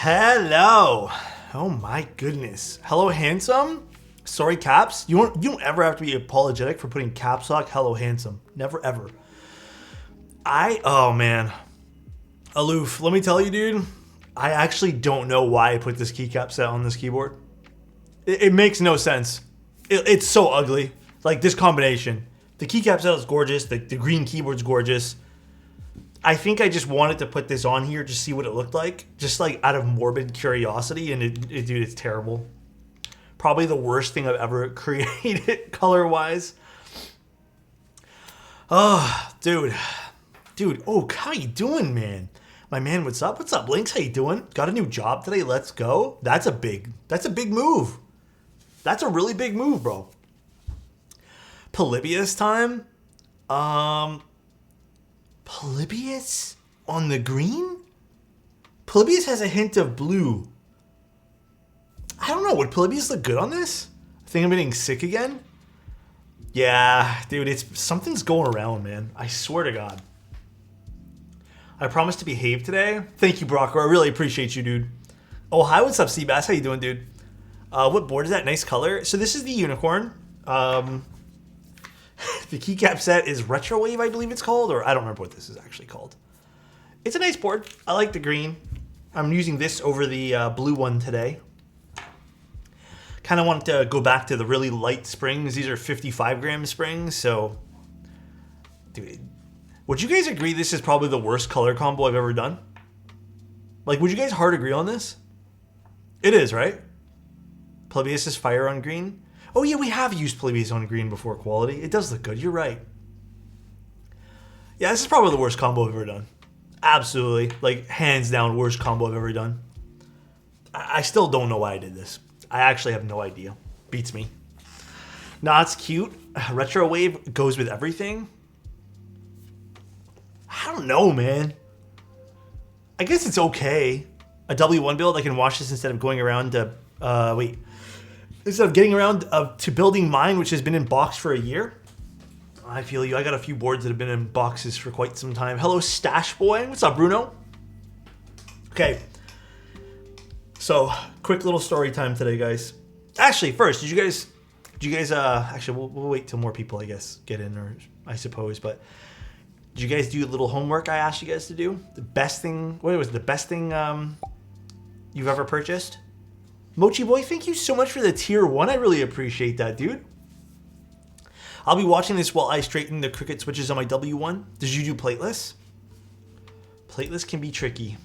Hello. Oh my goodness. Hello, handsome. Sorry, caps. You don't ever have to be apologetic for putting caps lock. Hello, handsome. Never ever. Oh man. Aloof. Let me tell you, dude. I actually don't know why I put this keycap set on this keyboard. It makes no sense. It's so ugly. Like this combination. The keycap set is gorgeous. The green keyboard's gorgeous. I think I just wanted to put this on here to see what it looked like. Just like out of morbid curiosity. And dude, it's terrible. Probably the worst thing I've ever created color-wise. Oh, dude. Dude, oh, how you doing, man? My man, what's up? What's up, Lynx? How you doing? Got a new job today? Let's go. That's a big move. That's a really big move, bro. Polybius time? Polybius on the green? Polybius has a hint of blue. I don't know. Would Polybius look good on this? I think I'm getting sick again. Yeah, dude, something's going around, man. I swear to God. I promise to behave today. Thank you, Brocker. I really appreciate you, dude. Oh, hi, what's up, Seabass? How you doing, dude? What board is that? Nice color. So this is the unicorn. The keycap set is Retro Wave, I believe it's called, or I don't remember what this is actually called. It's a nice board. I like the green. I'm using this over the blue one today. Kind of want to go back to the really light springs. These are 55-gram springs, so... Dude, would you guys agree this is probably the worst color combo I've ever done? Like, would you guys hard agree on this? It is, right? Polybius is fire on green. Oh yeah, we have used Polybius on green before, quality. It does look good, you're right. Yeah, this is probably the worst combo I've ever done. Absolutely. Like, hands down, worst combo I've ever done. I still don't know why I did this. I actually have no idea. Beats me. Nah, it's cute. Retro Wave goes with everything. I don't know, man. I guess it's okay. A W1 build, I can watch this instead of going around to... Instead of getting around to building mine, which has been in box for a year. I feel you. I got a few boards that have been in boxes for quite some time. Hello, Stash Boy. What's up, Bruno? Okay. So, quick little story time today, guys. Actually, first, did you guys, actually, we'll wait till more people, I guess, get in, or I suppose, but did you guys do a little homework I asked you guys to do? The best thing, what was the best thing you've ever purchased? Mochi Boy, thank you so much for the tier 1. I really appreciate that, dude. I'll be watching this while I straighten the cricket switches on my W1. Did you do plateless? Plateless can be tricky.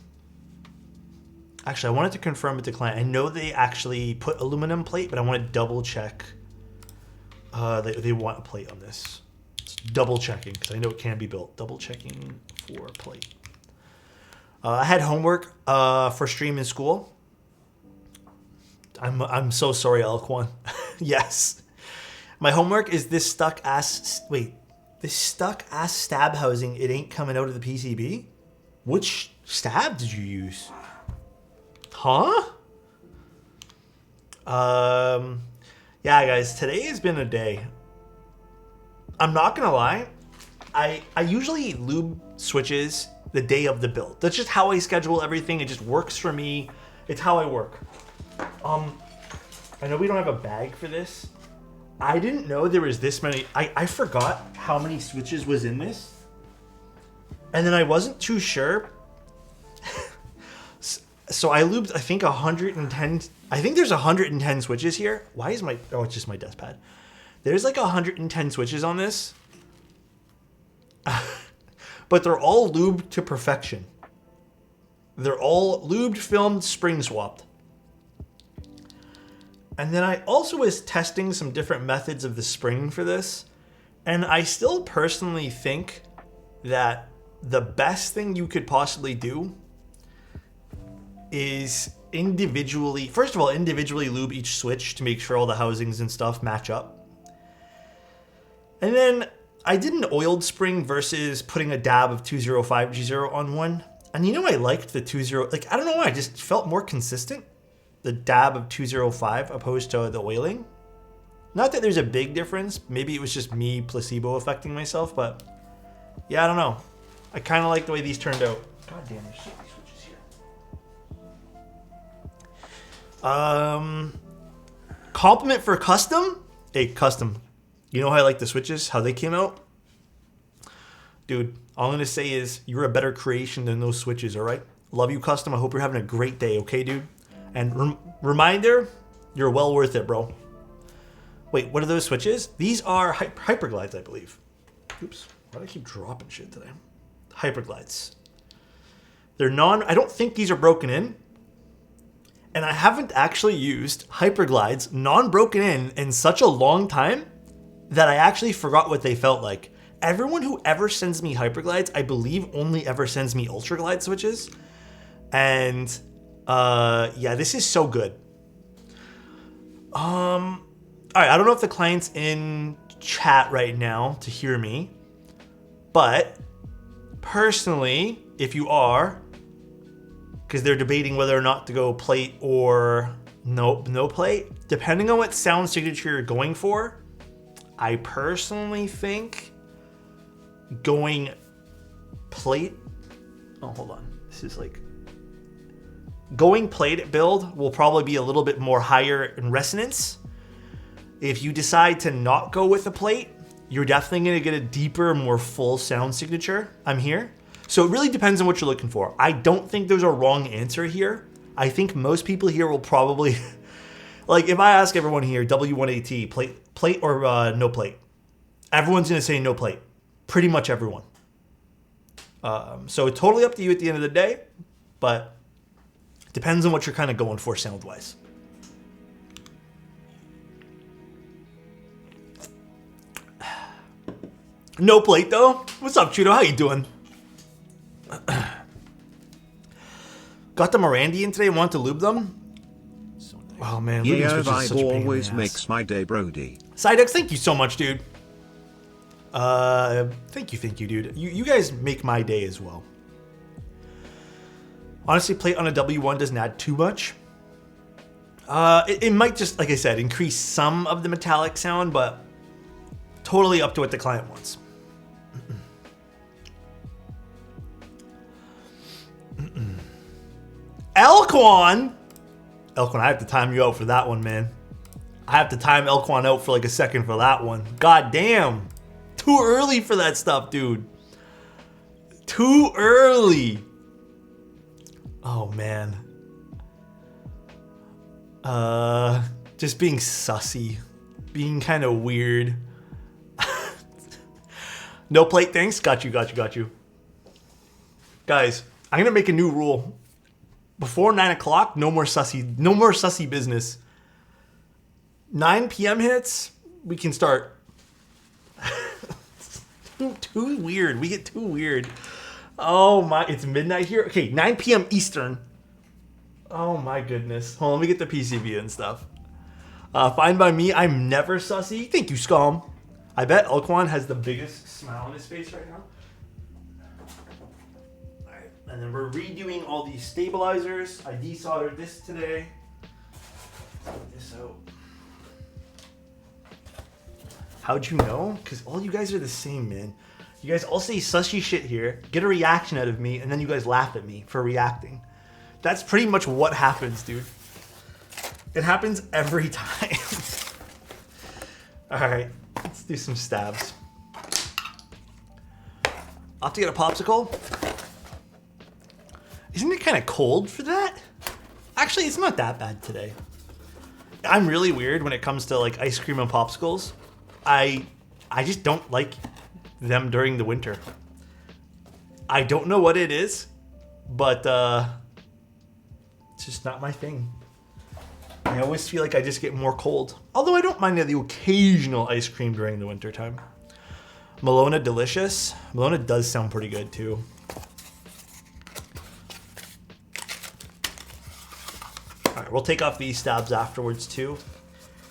Actually, I wanted to confirm with the client. I know they actually put aluminum plate, but I want to double check. They want a plate on this. It's double checking, because I know it can be built. Double checking for plate. I had homework for stream in school. I'm so sorry, Alquan. Yes. My homework is this stuck ass stab housing. It ain't coming out of the PCB. Which stab did you use? Huh? Yeah, guys, today has been a day. I'm not gonna lie. I usually lube switches the day of the build. That's just how I schedule everything. It just works for me. It's how I work. I know we don't have a bag for this. I didn't know there was this many. I forgot how many switches was in this. And then I wasn't too sure. So I lubed, I think 110. I think there's 110 switches here. Why is my, oh, it's just my desk pad. There's like 110 switches on this. But they're all lubed to perfection. They're all lubed, filmed, spring swapped. And then I also was testing some different methods of the spring for this. And I still personally think that the best thing you could possibly do is individually lube each switch to make sure all the housings and stuff match up. And then I did an oiled spring versus putting a dab of 205G0 on one. And you know, I liked the 20, like, I don't know why, I just felt more consistent. The dab of 205 opposed to the oiling. Not that there's a big difference. Maybe it was just me placebo affecting myself, but yeah, I don't know. I kind of like the way these turned out. God damn, there's so many switches here. Compliment for custom? Hey, custom. You know how I like the switches? How they came out? Dude, all I'm going to say is you're a better creation than those switches, all right? Love you, custom. I hope you're having a great day, okay, dude? And reminder, you're well worth it, bro. Wait, what are those switches? These are hyperglides, I believe. Oops, why do I keep dropping shit today? Hyperglides. They're I don't think these are broken in. And I haven't actually used hyperglides non-broken in such a long time that I actually forgot what they felt like. Everyone who ever sends me hyperglides, I believe only ever sends me ultraglide switches. And yeah, this is so good. All right, I don't know if the client's in chat right now to hear me, but personally, if you are, because they're debating whether or not to go plate or no plate, depending on what sound signature you're going for, I personally think going plate, oh, hold on. This is like, going plate build will probably be a little bit more higher in resonance. If you decide to not go with a plate, you're definitely going to get a deeper, more full sound signature. I'm here. So it really depends on what you're looking for. I don't think there's a wrong answer here. I think most people here will probably, like if I ask everyone here, W1-AT, plate or no plate, everyone's going to say no plate. Pretty much everyone. So it's totally up to you at the end of the day, but it depends on what you're kind of going for sound-wise. No plate though. What's up, Chudo? How you doing? Got the Mirandi in today. Want to lube them? Oh man, lubing switches is such a pain in the always ass. makes my day, Brody. Sidex, thank you so much, dude. Thank you, dude. You guys make my day as well. Honestly, plate on a W1 doesn't add too much. It might just, like I said, increase some of the metallic sound, but totally up to what the client wants. Elquan, I have to time you out for that one, man. I have to time Elquan out for like a second for that one. God damn. Too early for that stuff, dude. Too early. Oh, man. Just being sussy. Being kind of weird. No plate, thanks. Got you. Guys, I'm going to make a new rule. Before 9 o'clock, no more sussy business. 9 p.m. hits, we can start. Too weird. We get too weird. Oh my, it's midnight here. Okay, 9 p.m. Eastern. Oh my goodness. Hold on, let me get the PCB and stuff. Fine by me, I'm never sussy. Thank you, Scum. I bet Elquan has the biggest smile on his face right now. Alright, and then we're redoing all these stabilizers. I desoldered this today. Take this out. How'd you know? Because all you guys are the same, man. You guys all say sussy shit here, get a reaction out of me, and then you guys laugh at me for reacting. That's pretty much what happens, dude. It happens every time. Alright, let's do some stabs. I'll have to get a popsicle. Isn't it kind of cold for that? Actually, it's not that bad today. I'm really weird when it comes to like ice cream and popsicles. I just don't like them during the winter. I don't know what it is, but it's just not my thing. I always feel like I just get more cold. Although I don't mind the occasional ice cream during the winter time. Malona delicious. Malona does sound pretty good too. All right, we'll take off these stabs afterwards too.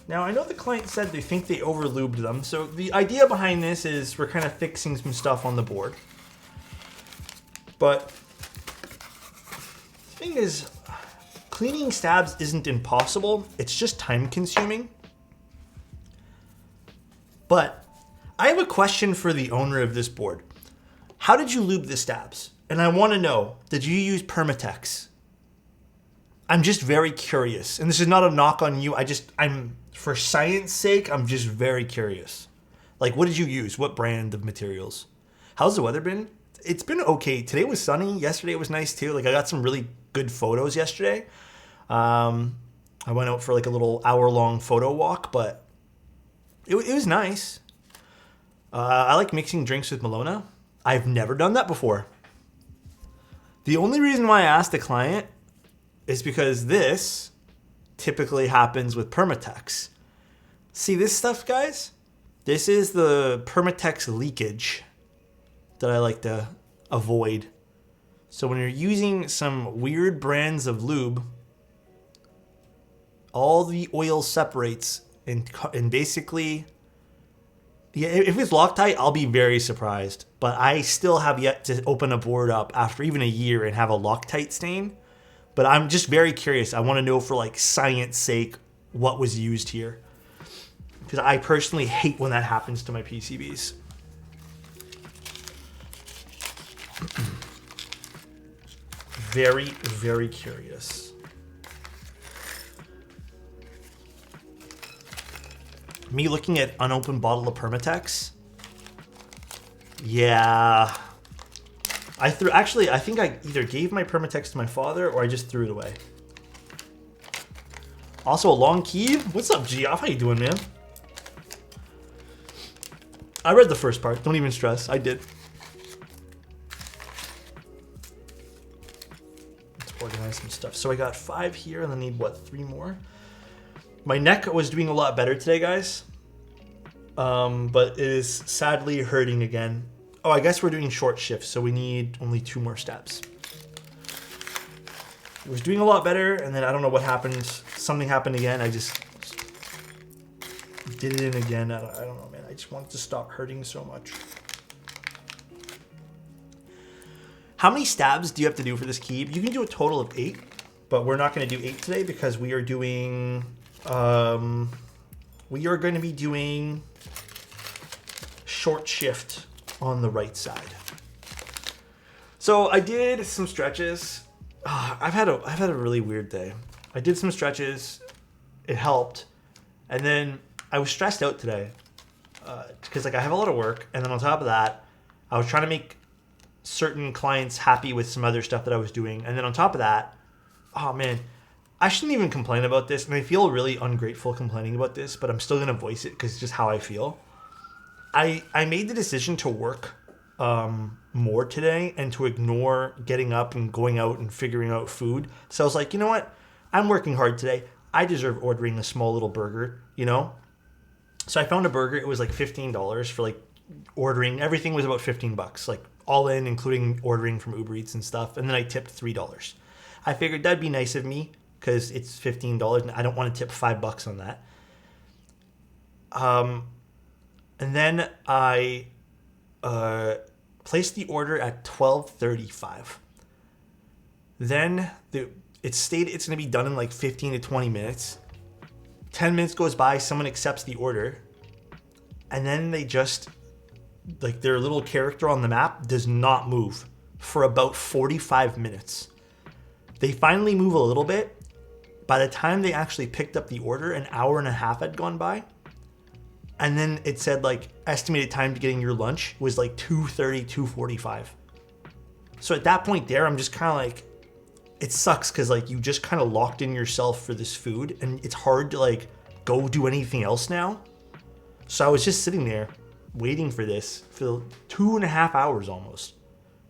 Now, I know the client said they think they over-lubed them, so the idea behind this is we're kind of fixing some stuff on the board. But the thing is, cleaning stabs isn't impossible, it's just time-consuming. But I have a question for the owner of this board. How did you lube the stabs? And I want to know, did you use Permatex? I'm just very curious. And this is not a knock on you. I'm for science sake, I'm just very curious. Like, what did you use? What brand of materials? How's the weather been? It's been okay. Today was sunny. Yesterday was nice too. Like, I got some really good photos yesterday. I went out for like a little hour-long photo walk, but it was nice. I like mixing drinks with Malona. I've never done that before. The only reason why I asked the client is because this typically happens with Permatex. See this stuff, guys? This is the Permatex leakage that I like to avoid. So when you're using some weird brands of lube, all the oil separates and basically, yeah, if it's Loctite, I'll be very surprised. But I still have yet to open a board up after even a year and have a Loctite stain. But I'm just very curious. I want to know for like science sake what was used here. Because I personally hate when that happens to my PCBs. Very, very curious. Me looking at unopened bottle of Permatex. Yeah. I think I either gave my Permatex to my father or I just threw it away. Also a long key. What's up, Geoff? How you doing, man? I read the first part. Don't even stress. I did. Let's organize some stuff. So I got 5 here and I need, what, 3 more? My neck was doing a lot better today, guys. But it is sadly hurting again. Oh, I guess we're doing short shifts, so we need only 2 more steps. It was doing a lot better, and then I don't know what happened. Something happened again. I just did it in again. I don't know, man. I just want it to stop hurting so much. How many stabs do you have to do for this key? You can do a total of 8, but we're not going to do 8 today because we are doing... we are going to be doing short shift on the right side. So I did some stretches. I've had a really weird day. I did some stretches. It helped. And then I was stressed out today because like I have a lot of work. And then on top of that, I was trying to make certain clients happy with some other stuff that I was doing. And then on top of that, oh man, I shouldn't even complain about this. And I feel really ungrateful complaining about this, but I'm still going to voice it because it's just how I feel. I made the decision to work more today and to ignore getting up and going out and figuring out food. So I was like, you know what? I'm working hard today. I deserve ordering a small little burger, you know? So I found a burger. It was like $15 for like ordering. Everything was about $15, like all in, including ordering from Uber Eats and stuff. And then I tipped $3. I figured that'd be nice of me because it's $15 and I don't want to tip $5 on that. And then I placed the order at 12:35. Then it stated it's going to be done in like 15 to 20 minutes. 10 minutes goes by, someone accepts the order, and then they just, like their little character on the map does not move for about 45 minutes. They finally move a little bit. By the time they actually picked up the order, an hour and a half had gone by. And then it said like estimated time to getting your lunch was like 2:30, 2:45. So at that point there, I'm just kind of like, it sucks because like you just kind of locked in yourself for this food and it's hard to like go do anything else now. So I was just sitting there waiting for this for 2.5 hours almost.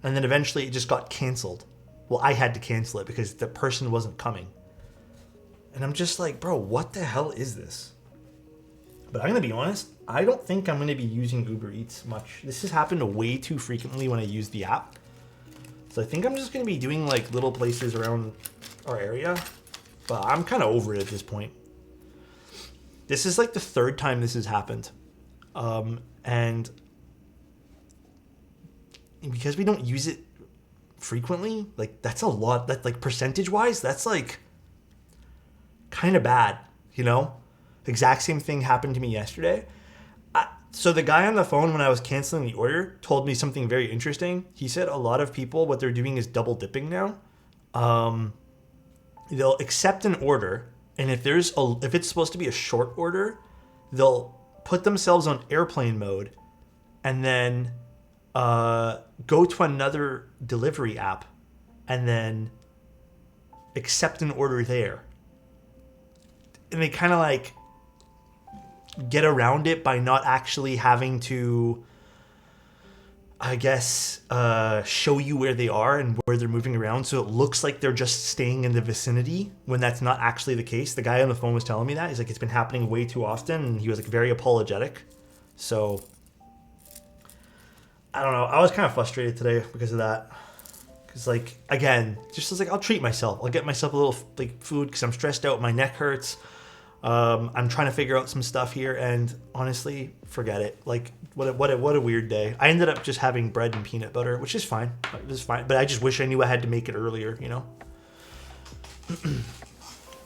And then eventually it just got canceled. Well, I had to cancel it because the person wasn't coming. And I'm just like, bro, what the hell is this? But I'm going to be honest, I don't think I'm going to be using Uber Eats much. This has happened way too frequently when I use the app. So I think I'm just going to be doing like little places around our area. But I'm kind of over it at this point. This is like the 3rd time this has happened. And because we don't use it frequently, like that's a lot. That like percentage-wise, that's like kind of bad, you know? Exact same thing happened to me yesterday. So the guy on the phone when I was canceling the order told me something very interesting. He said a lot of people, what they're doing is double dipping now. they'll accept an order, and if it's supposed to be a short order, they'll put themselves on airplane mode, and then go to another delivery app, and then accept an order there. And they kind of like get around it by not actually having to, I guess, show you where they are and where they're moving around, so it looks like they're just staying in the vicinity when that's not actually the case. The guy on the phone was telling me that. He's like, it's been happening way too often, and he was like very apologetic. So I don't know. I was kind of frustrated today because of that. Because like, again, just was like, I'll treat myself. I'll get myself a little like food because I'm stressed out. My neck hurts. I'm trying to figure out some stuff here, and honestly, forget it. Like, what a weird day. I ended up just having bread and peanut butter, which is fine. It was fine, but I just wish I knew I had to make it earlier, you know?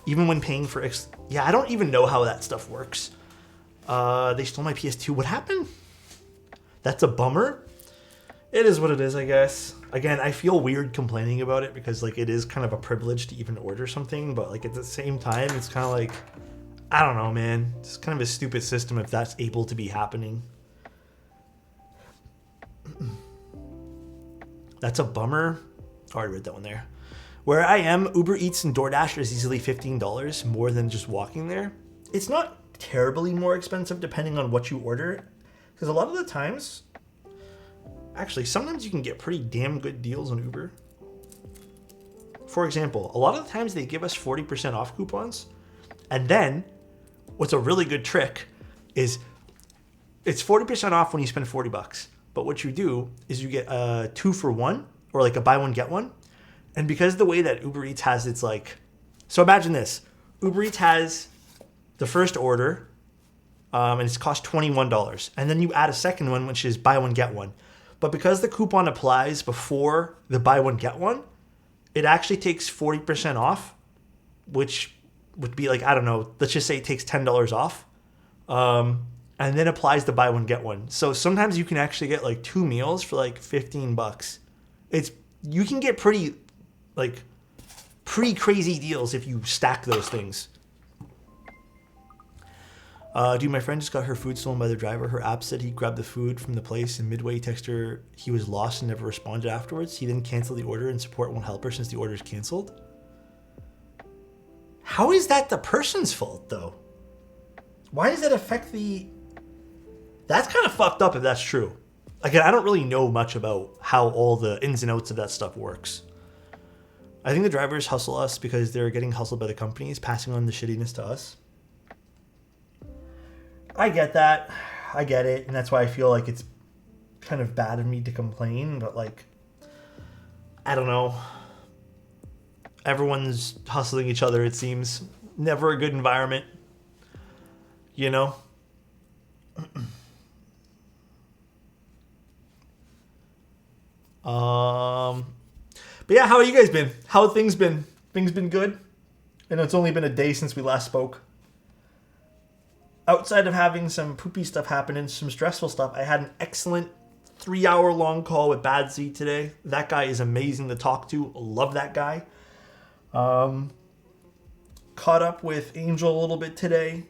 Even when paying for yeah, I don't even know how that stuff works. They stole my PS2. What happened? That's a bummer. It is what it is, I guess. Again, I feel weird complaining about it because like it is kind of a privilege to even order something, but like at the same time, it's kind of like, I don't know, man. It's kind of a stupid system if that's able to be happening. That's a bummer. Oh, I read that one there. Where I am, Uber Eats and DoorDash is easily $15 more than just walking there. It's not terribly more expensive depending on what you order, because a lot of the times, actually, sometimes you can get pretty damn good deals on Uber. For example, a lot of the times they give us 40% off coupons, and then what's a really good trick is it's 40% off when you spend $40. But what you do is you get a 2 for 1 or like a buy one, get one. And because the way that Uber Eats has its like, so imagine this, Uber Eats has the first order and it's cost $21. And then you add a second one, which is buy one, get one. But because the coupon applies before the buy one, get one, it actually takes 40% off, which would be like, I don't know, let's just say it takes $10 off. And then applies the buy one, get one. So sometimes you can actually get like 2 meals for like $15. You can get pretty crazy deals if you stack those things. Dude, my friend just got her food stolen by the driver. Her app said he grabbed the food from the place, and midway texted her he was lost and never responded afterwards. He then canceled the order, and support won't help her since the order is canceled. How is that the person's fault, though? Why does that affect the... That's kind of fucked up if that's true. Again, I don't really know much about how all the ins and outs of that stuff works. I think the drivers hustle us because they're getting hustled by the companies, passing on the shittiness to us. I get that. I get it. And that's why I feel like it's kind of bad of me to complain. But like, I don't know. Everyone's hustling each other, it seems. Never a good environment. You know? But yeah, how have you guys been? How have things been? Things been good? I know it's only been a day since we last spoke. Outside of having some poopy stuff happen and some stressful stuff, I had an excellent 3-hour long call with Bad Z today. That guy is amazing to talk to. Love that guy. Caught up with Angel a little bit today.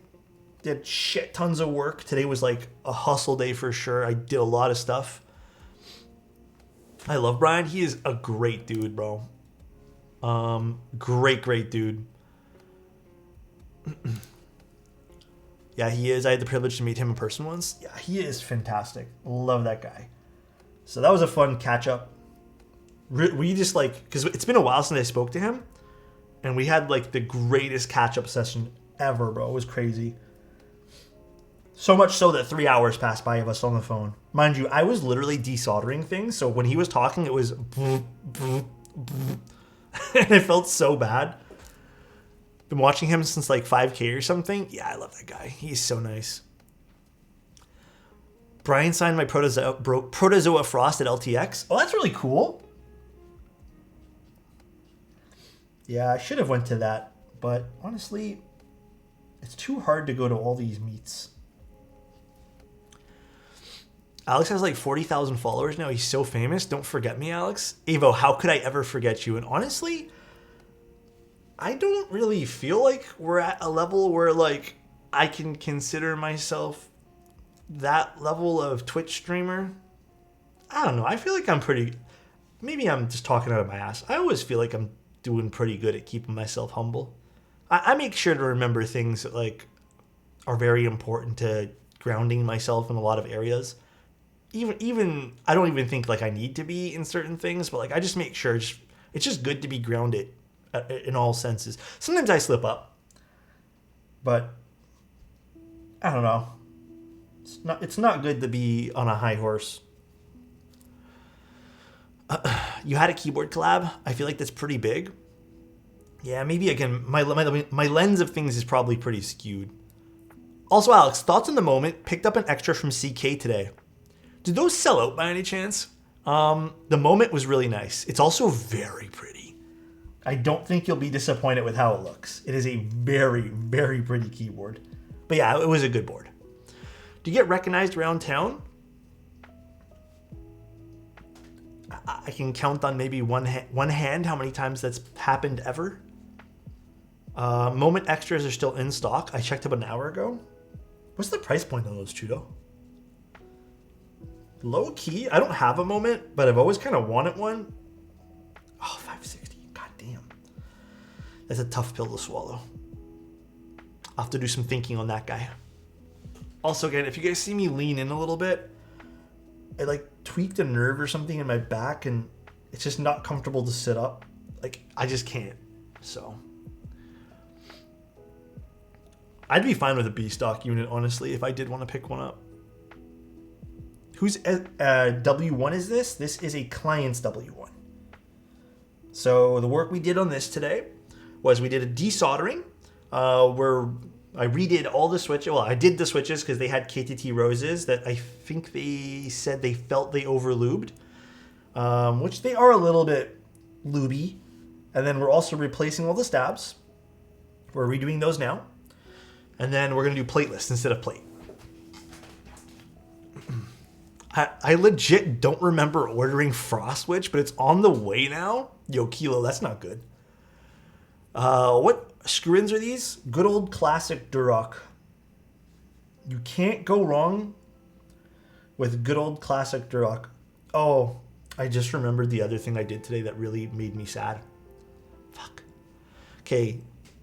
Did shit tons of work. Today was like a hustle day for sure. I did a lot of stuff. I love Brian. He is a great dude, bro. Great dude. Yeah, he is. I had the privilege to meet him in person once. Yeah, he is fantastic. Love that guy. So that was a fun catch up. We just like, because it's been a while since I spoke to him, and we had like the greatest catch up session ever, bro. It was crazy. So much so that 3 hours passed by of us on the phone. Mind you, I was literally desoldering things, so when he was talking, it was... and it felt so bad. Been watching him since like 5K or something. Yeah, I love that guy. He's so nice. Brian signed my Protozoa Frost at LTX. Oh, that's really cool. Yeah, I should have went to that, but honestly, it's too hard to go to all these meets. Alex has like 40,000 followers now. He's so famous. Don't forget me, Alex. Evo, how could I ever forget you? And honestly, I don't really feel like we're at a level where like I can consider myself that level of Twitch streamer. I don't know. I feel like I'm pretty. Maybe I'm just talking out of my ass. I always feel like I'm doing pretty good at keeping myself humble. I make sure to remember things that like are very important to grounding myself in a lot of areas. Even I don't even think like I need to be in certain things, but like I just make sure it's just good to be grounded in all senses. Sometimes I slip up, but I don't know. It's not good to be on a high horse. You had a keyboard collab. I feel like that's pretty big. Yeah, maybe again, my lens of things is probably pretty skewed. Also, Alex, thoughts on the moment? Picked up an extra from CK today. Did those sell out by any chance? The moment was really nice. It's also very pretty. I don't think you'll be disappointed with how it looks. It is a very, very pretty keyboard. But yeah, it was a good board. Do you get recognized around town? I can count on maybe one hand how many times that's happened ever. Moment extras are still in stock. I checked about an hour ago. What's the price point on those, Chudo? Low key, I don't have a moment, but I've always kind of wanted one. Oh, 560. God damn. That's a tough pill to swallow. I'll have to do some thinking on that guy. Also, again, if you guys see me lean in a little bit, I like tweaked a nerve or something in my back and it's just not comfortable to sit up. Like, I just can't. So I'd be fine with a B stock unit, honestly, if I did want to pick one up. Whose W1 is this? This is a client's W1. So the work we did on this today was we did a desoldering where I redid all the switches. Well, I did the switches because they had KTT roses that I think they said they felt they over-lubed, which they are a little bit lubey. And then we're also replacing all the stabs. We're redoing those now. And then we're going to do plateless instead of plate. I legit don't remember ordering Frost Witch, but it's on the way now. Yo, Kilo, that's not good. What screw-ins are these? Good old classic Duroc. You can't go wrong with good old classic Duroc. Oh, I just remembered the other thing I did today that really made me sad. Fuck. Okay,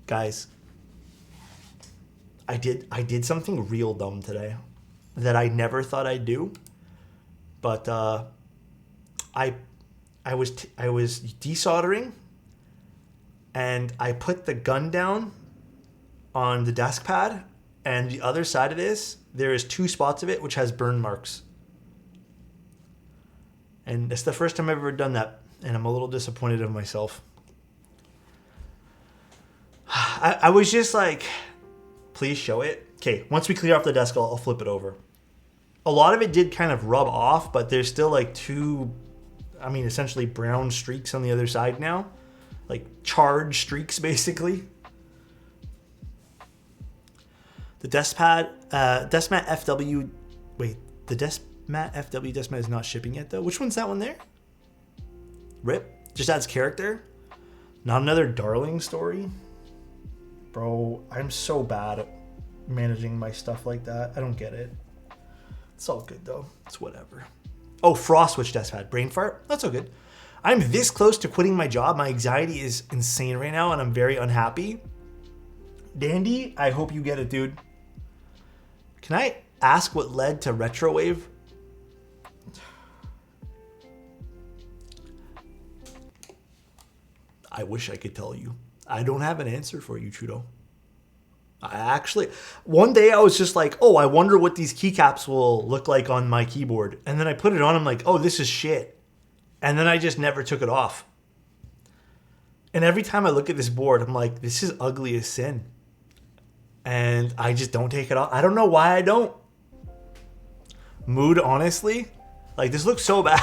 guys. I did something real dumb today that I never thought I'd do. But I was desoldering, and I put the gun down on the desk pad, and the other side of this, there is 2 spots of it which has burn marks. And it's the first time I've ever done that, and I'm a little disappointed of myself. I was just like, please show it. Okay, once we clear off the desk, I'll flip it over. A lot of it did kind of rub off, but there's still like 2, essentially brown streaks on the other side now. Like charred streaks, basically. The Deskmat FW, the Deskmat FW Deskmat is not shipping yet though. Which one's that one there? RIP, just adds character. Not another Darling story. Bro, I'm so bad at managing my stuff like that. I don't get it. It's all good though. It's whatever. Oh, Frost Witch Deskpad. Brain fart? That's all good. I'm this close to quitting my job. My anxiety is insane right now and I'm very unhappy. Dandy, I hope you get it, dude. Can I ask what led to Retrowave? I wish I could tell you. I don't have an answer for you, Trudeau. One day I was just like, oh, I wonder what these keycaps will look like on my keyboard. And then I put it on, I'm like, oh, this is shit. And then I just never took it off. And every time I look at this board, I'm like, this is ugly as sin. And I just don't take it off. I don't know why I don't. Mood, honestly, like this looks so bad.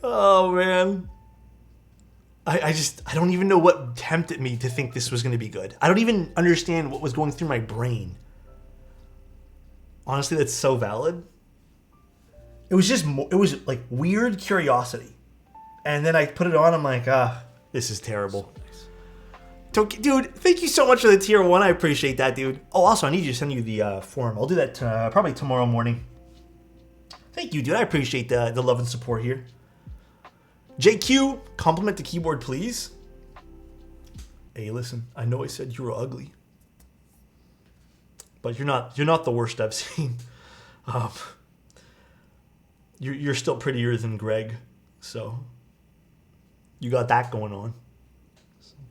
Oh, man. I don't even know what tempted me to think this was going to be good. I don't even understand what was going through my brain. Honestly, that's so valid. It was like weird curiosity. And then I put it on, I'm like, This is terrible. Dude, thank you so much for the tier 1. I appreciate that, dude. Oh, also, I need you to send you the form. I'll do that probably tomorrow morning. Thank you, dude. I appreciate the love and support here. JQ, compliment the keyboard, please. Hey, listen. I know I said you were ugly, but you're not the worst I've seen. You're still prettier than Greg, so you got that going on.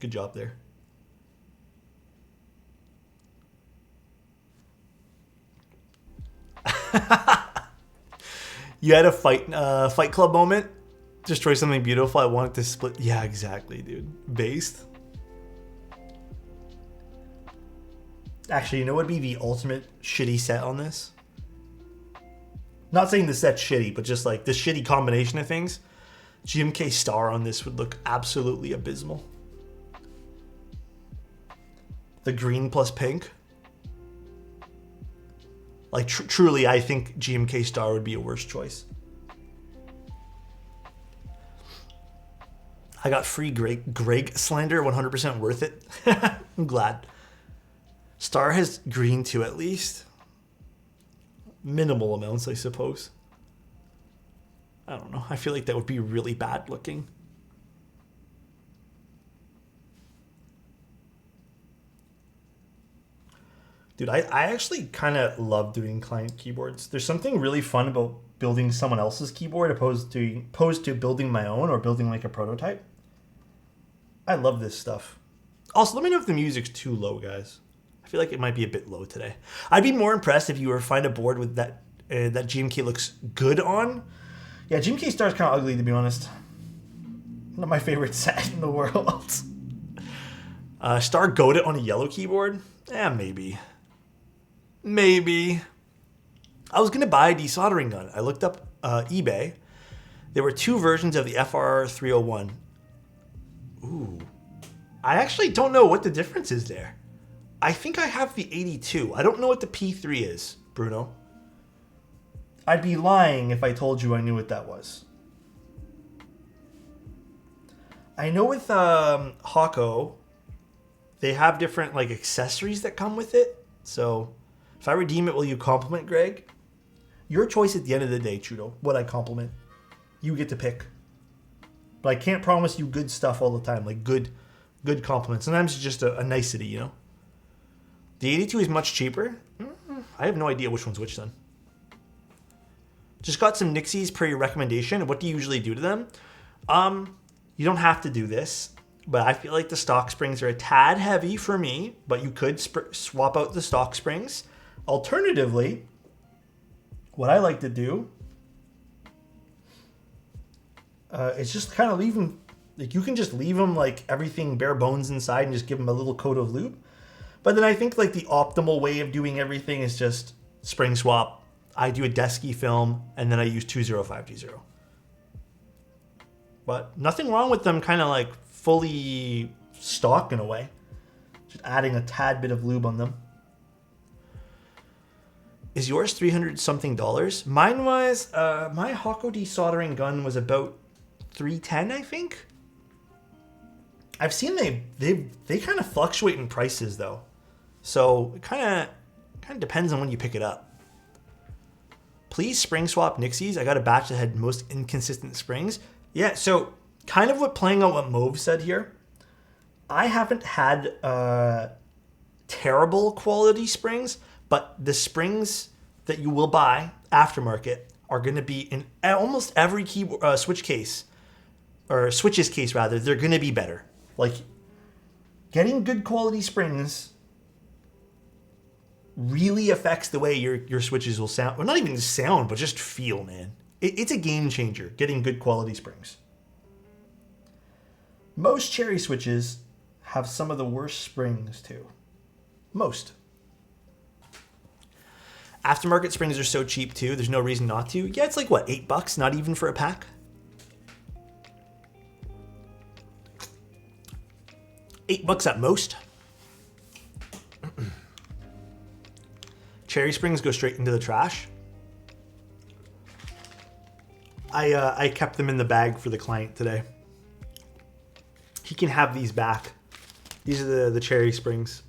Good job there. You had a Fight Club moment. Destroy something beautiful. I wanted to split. Yeah, exactly, dude. Based. Actually, you know what would be the ultimate shitty set on this? Not saying the set's shitty, but just like the shitty combination of things. GMK Star on this would look absolutely abysmal. The green plus pink. Like, truly, I think GMK Star would be a worse choice. I got free Greg Slander, 100% worth it. I'm glad. Star has green too, at least. Minimal amounts, I suppose. I don't know. I feel like that would be really bad looking. Dude, I actually kind of love doing client keyboards. There's something really fun about building someone else's keyboard opposed to building my own or building like a prototype. I love this stuff. Also, let me know if the music's too low, guys. I feel like it might be a bit low today. I'd be more impressed if you were to find a board with that GMK looks good on. Yeah, GMK Star's kind of ugly, to be honest. Not my favorite set in the world. Star goated on a yellow keyboard? Maybe. Maybe. I was going to buy a desoldering gun. I looked up eBay. There were 2 versions of the FR301. Ooh. I actually don't know what the difference is there. I think I have the 82. I don't know what the P3 is, Bruno. I'd be lying if I told you I knew what that was. I know with Hako, they have different like accessories that come with it. So if I redeem it, will you compliment Greg? Your choice at the end of the day, Chudo. What I compliment. You get to pick. But I can't promise you good stuff all the time. Like good compliments. Sometimes it's just a nicety, you know? The 82 is much cheaper. I have no idea which one's which then. Just got some Nixies per your recommendation. What do you usually do to them? You don't have to do this, but I feel like the stock springs are a tad heavy for me, but you could swap out the stock springs. Alternatively, what I like to do is just kind of leave them, like you can just leave them like everything bare bones inside and just give them a little coat of lube. But then I think like the optimal way of doing everything is just spring swap. I do a Desky film and then I use 205G0. But nothing wrong with them kind of like fully stock in a way. Just adding a tad bit of lube on them. Is yours $300 something? Mine was, my Hako desoldering gun was about $310, I think. I've seen they kind of fluctuate in prices though. So it kind of depends on when you pick it up. Please spring swap Nixies. I got a batch that had most inconsistent springs. Yeah, so kind of playing on what Mauve said here. I haven't had terrible quality springs, but the springs that you will buy aftermarket are going to be in almost every keyboard switch case, or switches case rather. They're going to be better. Like getting good quality springs really affects the way your switches will sound. Well, not even sound, but just feel, man. It's a game changer, getting good quality springs. Most Cherry switches have some of the worst springs too. Most. Aftermarket springs are so cheap too, there's no reason not to. Yeah, it's like what, $8? Not even for a pack? $8 at most. Cherry springs go straight into the trash. I kept them in the bag for the client today. he can have these back. These are the cherry springs.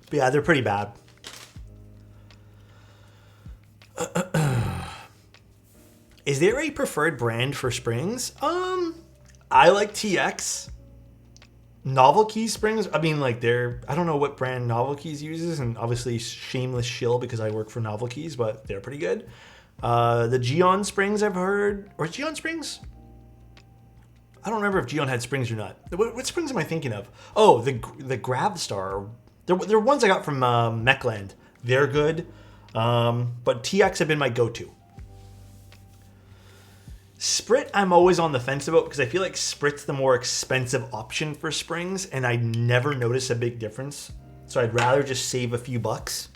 But yeah, they're pretty bad. Is there a preferred brand for springs? I like TX. Novel Keys springs, I mean, like, I don't know what brand Novel Keys uses, and obviously shameless shill because I work for Novel Keys, but they're pretty good. The Geon springs I've heard, or Geon springs? I don't remember if Geon had springs or not. What springs am I thinking of? Oh, the Gravstar. They're ones I got from Mechland. They're good, but TX have been my go-to. Sprit, I'm always on the fence about because I feel like Sprit's the more expensive option for springs, and I never notice a big difference. So I'd rather just save a few bucks.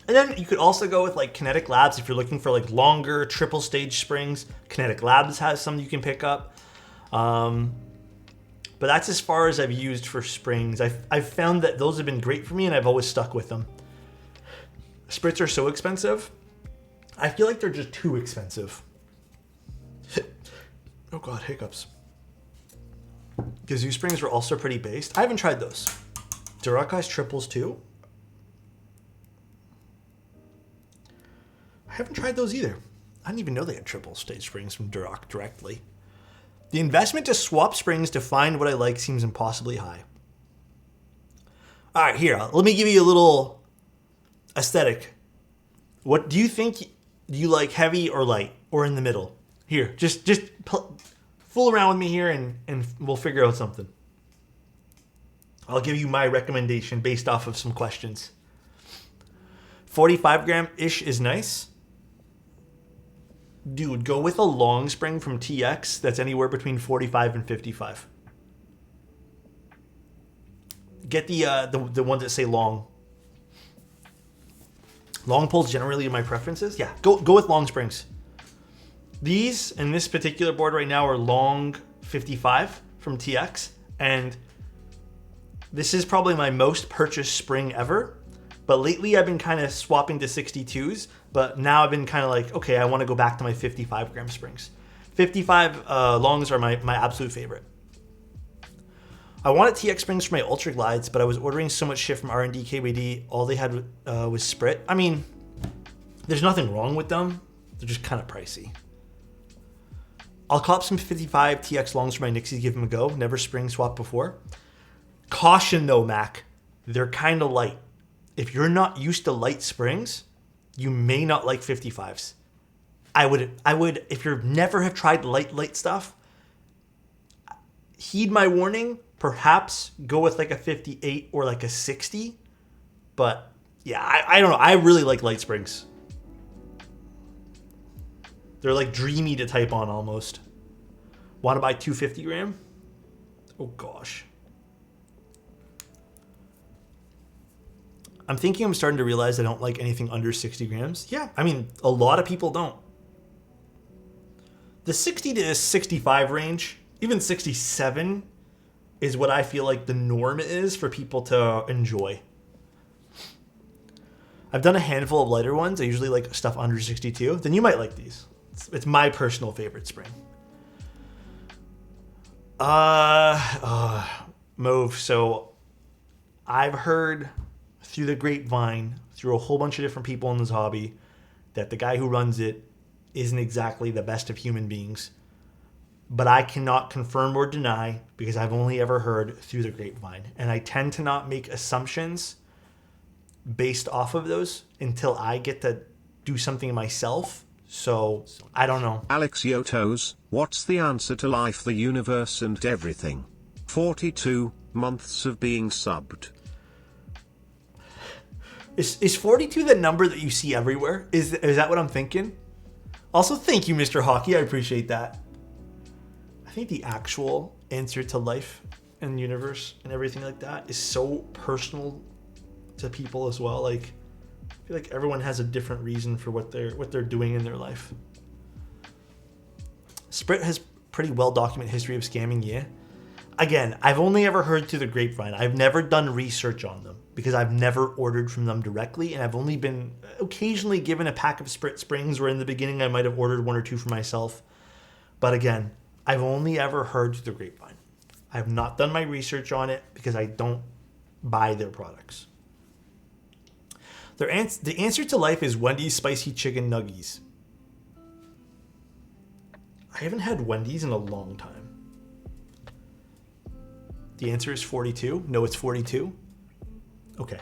And then you could also go with like Kinetic Labs if you're looking for like longer triple stage springs. Kinetic Labs has some you can pick up. But that's as far as I've used for springs. I've found that those have been great for me, and I've always stuck with them. Sprits are so expensive. I feel like they're just too expensive. Oh god, hiccups. Gazoo springs were also pretty based. I haven't tried those. Durakai's triples too. I haven't tried those either. I didn't even know they had triple stage springs from Durak directly. The investment to swap springs to find what I like seems impossibly high. All right, here, let me give you a little aesthetic. What do you think? Do you like heavy or light or in the middle? Here, just fool around with me here and we'll figure out something. I'll give you my recommendation based off of some questions. 45 gram-ish is nice. Dude, go with a long spring from TX that's anywhere between 45 and 55. Get the ones that say long. Long pulls generally are my preferences. Yeah, go with long springs. These in this particular board right now are long 55 from TX, and this is probably my most purchased spring ever. But lately I've been kind of swapping to 62s, but now I've been kind of like, okay, I want to go back to my 55 gram springs. 55 longs are my absolute favorite. I wanted TX springs for my Ultra Glides, but I was ordering so much shit from R&D KBD, all they had was Sprit. I mean, there's nothing wrong with them. They're just kind of pricey. I'll cop some 55 TX longs for my Nixies, give them a go. Never spring swapped before. Caution though, Mac. They're kind of light. If you're not used to light springs, you may not like 55s. I would, if you never have tried light stuff, heed my warning. Perhaps go with like a 58 or like a 60. But yeah, I don't know. I really like light springs. They're like dreamy to type on almost. Want to buy 250 gram? Oh gosh. I'm thinking I'm starting to realize I don't like anything under 60 grams. Yeah, I mean, a lot of people don't. The 60 to 65 range, even 67, is what I feel like the norm is for people to enjoy. I've done a handful of lighter ones. I usually like stuff under 62. Then you might like these. It's my personal favorite spring. Mauve. So I've heard through the grapevine, through a whole bunch of different people in this hobby, that the guy who runs it isn't exactly the best of human beings. But I cannot confirm or deny because I've only ever heard through the grapevine. And I tend to not make assumptions based off of those until I get to do something myself. So, I don't know. Alex Yotos, what's the answer to life, the universe and everything? 42 months of being subbed. Is 42 the number that you see everywhere? Is that what I'm thinking? Also, thank you, Mr. Hockey. I appreciate that. I think the actual answer to life and universe and everything like that is so personal to people as well. Like, I feel like everyone has a different reason for what they're doing in their life. Sprit has pretty well documented history of scamming, yeah. Again, I've only ever heard through the grapevine. I've never done research on them because I've never ordered from them directly, and I've only been occasionally given a pack of Sprit springs where in the beginning I might have ordered one or two for myself. But again, I've only ever heard through the grapevine. I have not done my research on it because I don't buy their products. The answer to life is Wendy's spicy chicken nuggies. I haven't had Wendy's in a long time. The answer is 42. No, it's 42. Okay.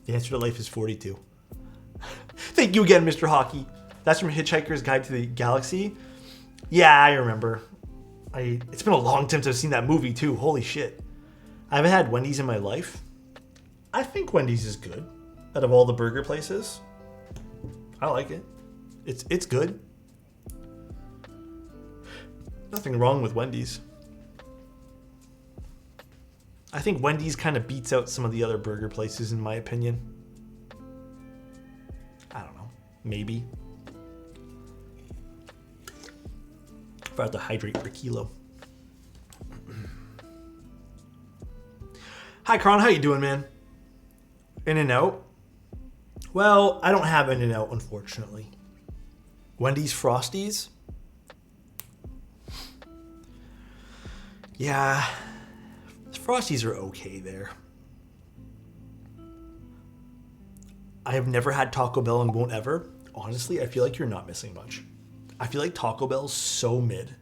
The answer to life is 42. Thank you again, Mr. Hockey. That's from Hitchhiker's Guide to the Galaxy. Yeah, I remember. It's been a long time since I've seen that movie too. Holy shit. I haven't had Wendy's in my life. I think Wendy's is good. Out of all the burger places, I like it. It's good. Nothing wrong with Wendy's. I think Wendy's kind of beats out some of the other burger places in my opinion. I don't know. Maybe. If I have to hydrate per kilo. Hi, Kron. How you doing, man? In-N-Out? Well, I don't have In-N-Out, unfortunately. Wendy's Frosties? Yeah. Frosties are okay there. I have never had Taco Bell and won't ever. Honestly, I feel like you're not missing much. I feel like Taco Bell's so mid.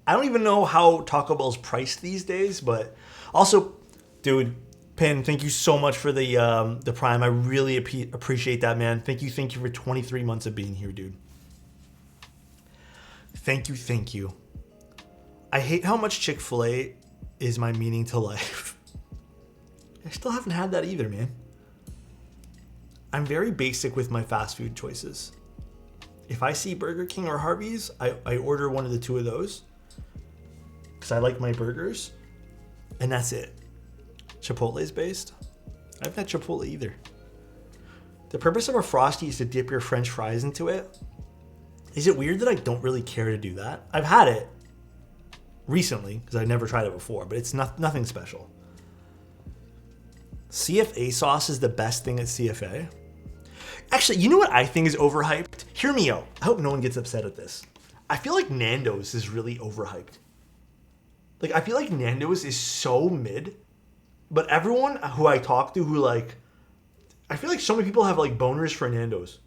I don't even know how Taco Bell's priced these days, but also, dude, Pin, thank you so much for the Prime. I really appreciate that, man. Thank you for 23 months of being here, dude. Thank you. I hate how much Chick-fil-A is my meaning to life. I still haven't had that either, man. I'm very basic with my fast food choices. If I see Burger King or Harvey's, I order one of the two of those because I like my burgers, and that's it. Chipotle's based. I haven't had Chipotle either. The purpose of a Frosty is to dip your French fries into it. Is it weird that I don't really care to do that? I've had it recently because I've never tried it before, but it's nothing special. CFA sauce is the best thing at CFA. Actually, you know what I think is overhyped? Hear me out. I hope no one gets upset at this. I feel like Nando's is really overhyped. Like, I feel like Nando's is so mid, but everyone who I talk to who I feel like so many people have boners for Nando's.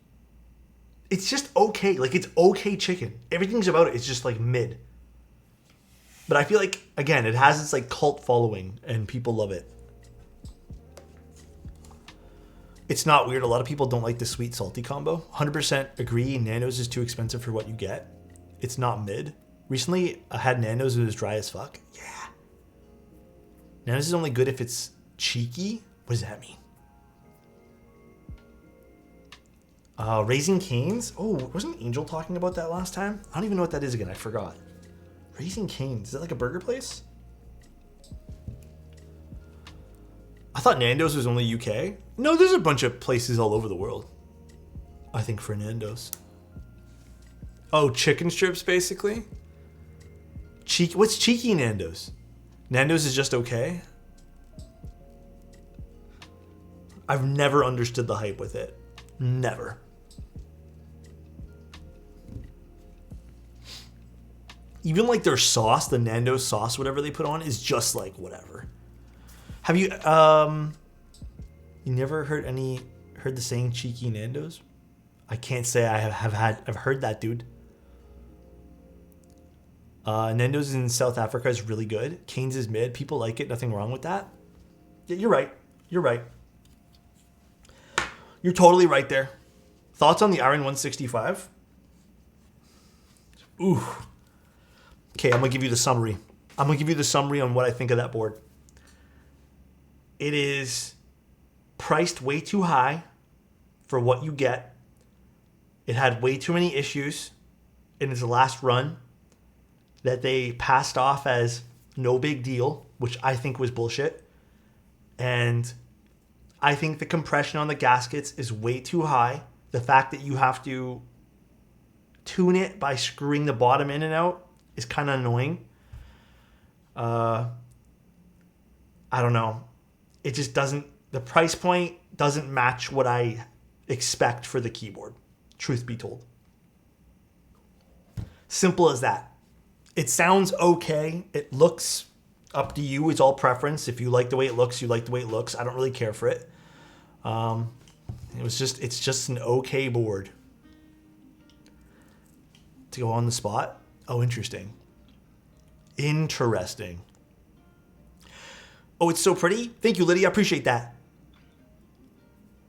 It's just okay. It's okay chicken. Everything's about it. It's just mid. But I feel like, again, it has its cult following and people love it. It's not weird. A lot of people don't like the sweet salty combo. 100% agree. Nando's is too expensive for what you get. It's not mid. Recently, I had Nando's. It was dry as fuck. Yeah. Nando's is only good if it's cheeky. What does that mean? Raising Cane's. Oh, wasn't Angel talking about that last time? I don't even know what that is again. I forgot. Raising Cane's. Is that like a burger place? I thought Nando's was only UK. No, there's a bunch of places all over the world. I think for Nando's. Oh, chicken strips, basically? What's cheeky Nando's? Nando's is just okay? I've never understood the hype with it. Never. Even their sauce, the Nando's sauce, whatever they put on, is just whatever. Have you you never heard the saying cheeky Nando's? I can't say I've heard that, dude. Nando's in South Africa is really good. Cane's is mid. People like it. Nothing wrong with that. Yeah, you're right. You're totally right there. Thoughts on the Iron 165? Ooh. Okay, I'm going to give you the summary. On what I think of that board. It is priced way too high for what you get. It had way too many issues in its last run that they passed off as no big deal, which I think was bullshit. And I think the compression on the gaskets is way too high. The fact that you have to tune it by screwing the bottom in and out is kind of annoying. I don't know. It just doesn't, the price point doesn't match what I expect for the keyboard. Truth be told. Simple as that. It sounds okay. It looks up to you. It's all preference. If you like the way it looks, you like the way it looks. I don't really care for it. It's just an okay board to go on the spot. Oh, interesting. Interesting. Oh, it's so pretty. Thank you, Lydia. I appreciate that.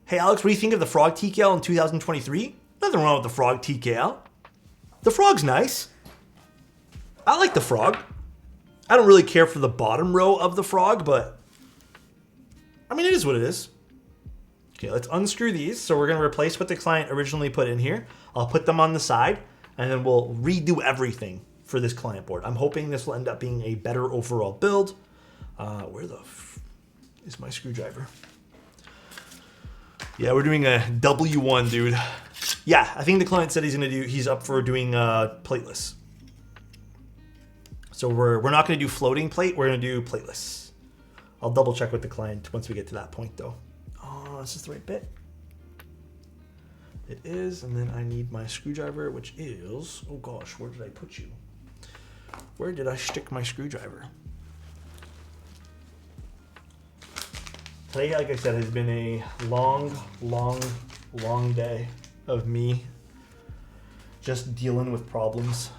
Hey, Alex, what do you think of the Frog TKL in 2023? Nothing wrong with the Frog TKL. The Frog's nice. I like the Frog. I don't really care for the bottom row of the Frog, but I mean, it is what it is. Okay, let's unscrew these. So we're going to replace what the client originally put in here. I'll put them on the side, and then we'll redo everything for this client board. I'm hoping this will end up being a better overall build. Where the is my screwdriver? Yeah, we're doing a W1, dude. Yeah, I think the client said he's up for doing plateless. So we're not going to do floating plate. We're going to do plateless. I'll double check with the client once we get to that point, though. Oh, is this the right bit? It is, and then I need my screwdriver, which is, oh gosh, where did I put you? Where did I stick my screwdriver? Today, like I said, has been a long, long, long day of me just dealing with problems.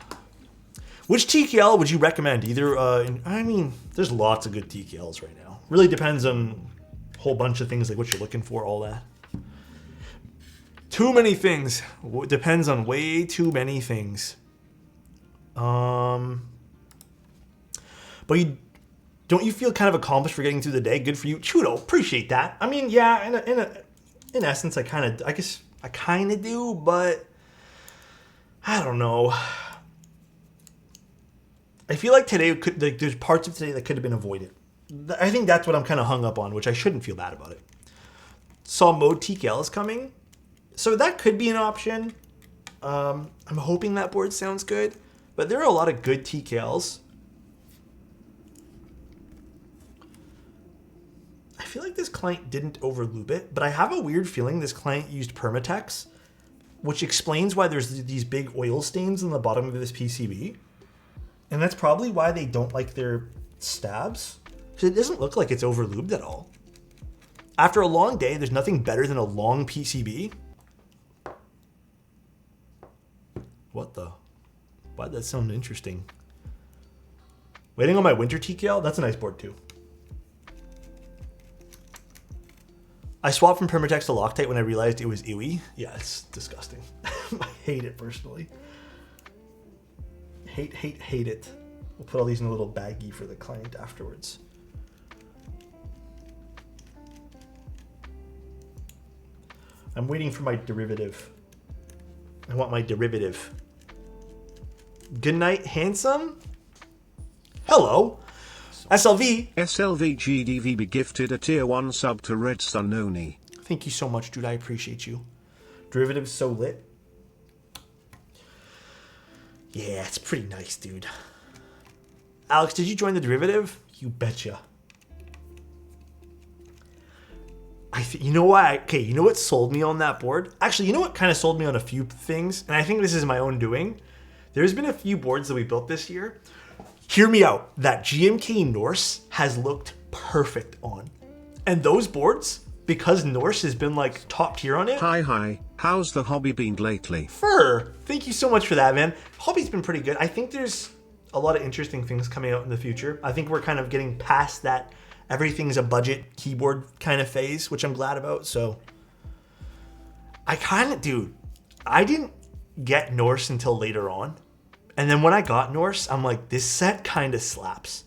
Which TKL would you recommend? Either, I mean, there's lots of good TKLs right now. Really depends on a whole bunch of things, like what you're looking for, all that. Too many things. Depends on way too many things. But don't you feel kind of accomplished for getting through the day? Good for you. Chudo, appreciate that. I mean, yeah, in essence, I guess I kind of do, but I don't know. I feel like today there's parts of today that could have been avoided. I think that's what I'm kind of hung up on, which I shouldn't feel bad about it. Saw mode TKL is coming, so that could be an option. I'm hoping that board sounds good, but there are a lot of good TKLs. I feel like this client didn't overlube it, but I have a weird feeling this client used Permatex, which explains why there's these big oil stains on the bottom of this PCB. And that's probably why they don't like their stabs, because it doesn't look like it's overlubed at all. After a long day, there's nothing better than a long PCB. What the? Why'd that sound interesting? Waiting on my winter TKL? That's a nice board too. I swapped from Permatex to Loctite when I realized it was EWI. Yeah, it's disgusting. I hate it personally. Hate it. We'll put all these in a little baggie for the client afterwards. I'm waiting for my derivative. I want my derivative. Good night, handsome. Hello. SLV. SLV be gifted a tier 1 sub to Red Sunoni. Thank you so much, dude. I appreciate you. Derivative's so lit. Yeah, it's pretty nice, dude. Alex, did you join the derivative? You betcha. You know why? Okay, you know what sold me on that board? Actually, you know what kind of sold me on a few things? And I think this is my own doing. There's been a few boards that we built this year. Hear me out. That GMK Norse has looked perfect on. And those boards, because Norse has been like top tier on it. Hi. How's the hobby been lately? Fur. Thank you so much for that, man. Hobby's been pretty good. I think there's a lot of interesting things coming out in the future. I think we're kind of getting past that everything's a budget keyboard kind of phase, which I'm glad about. So I didn't get Norse until later on. And then when I got Norse, I'm like, this set kind of slaps.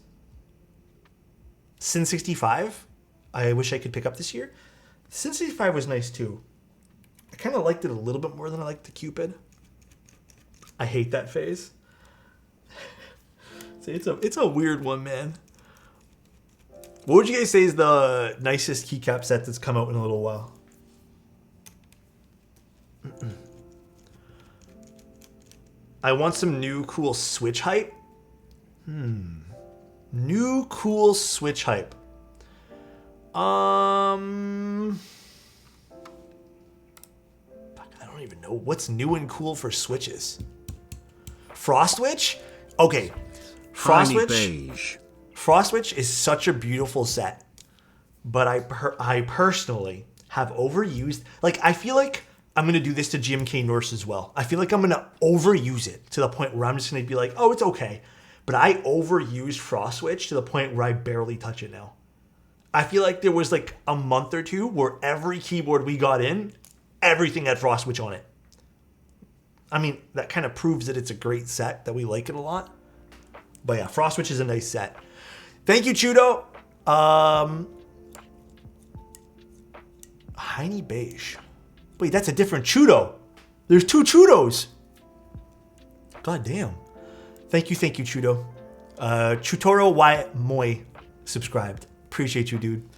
Sin 65, I wish I could pick up this year. Sin 65 was nice too. I kind of liked it a little bit more than I liked the Cupid. I hate that phase. It's a weird one, man. What would you guys say is the nicest keycap set that's come out in a little while? I want some new cool switch hype. New cool switch hype. Fuck, I don't even know. What's new and cool for Switches? Frostwitch? Okay. Frostwitch is such a beautiful set. But I personally have overused... Like, I feel like I'm going to do this to GMK Norse as well. I feel like I'm going to overuse it to the point where I'm just going to be like, oh, it's okay. But I overused Frostwitch to the point where I barely touch it now. I feel like there was like a month or two where every keyboard we got in, everything had Frostwitch on it. I mean, that kind of proves that it's a great set, that we like it a lot. But yeah, Frostwitch is a nice set. Thank you, Chudo. Heiny Beige. Wait, that's a different Chudo. There's two Chudos. God damn. Thank you, Chudo. Chutoro Y Moy subscribed. Appreciate you, dude.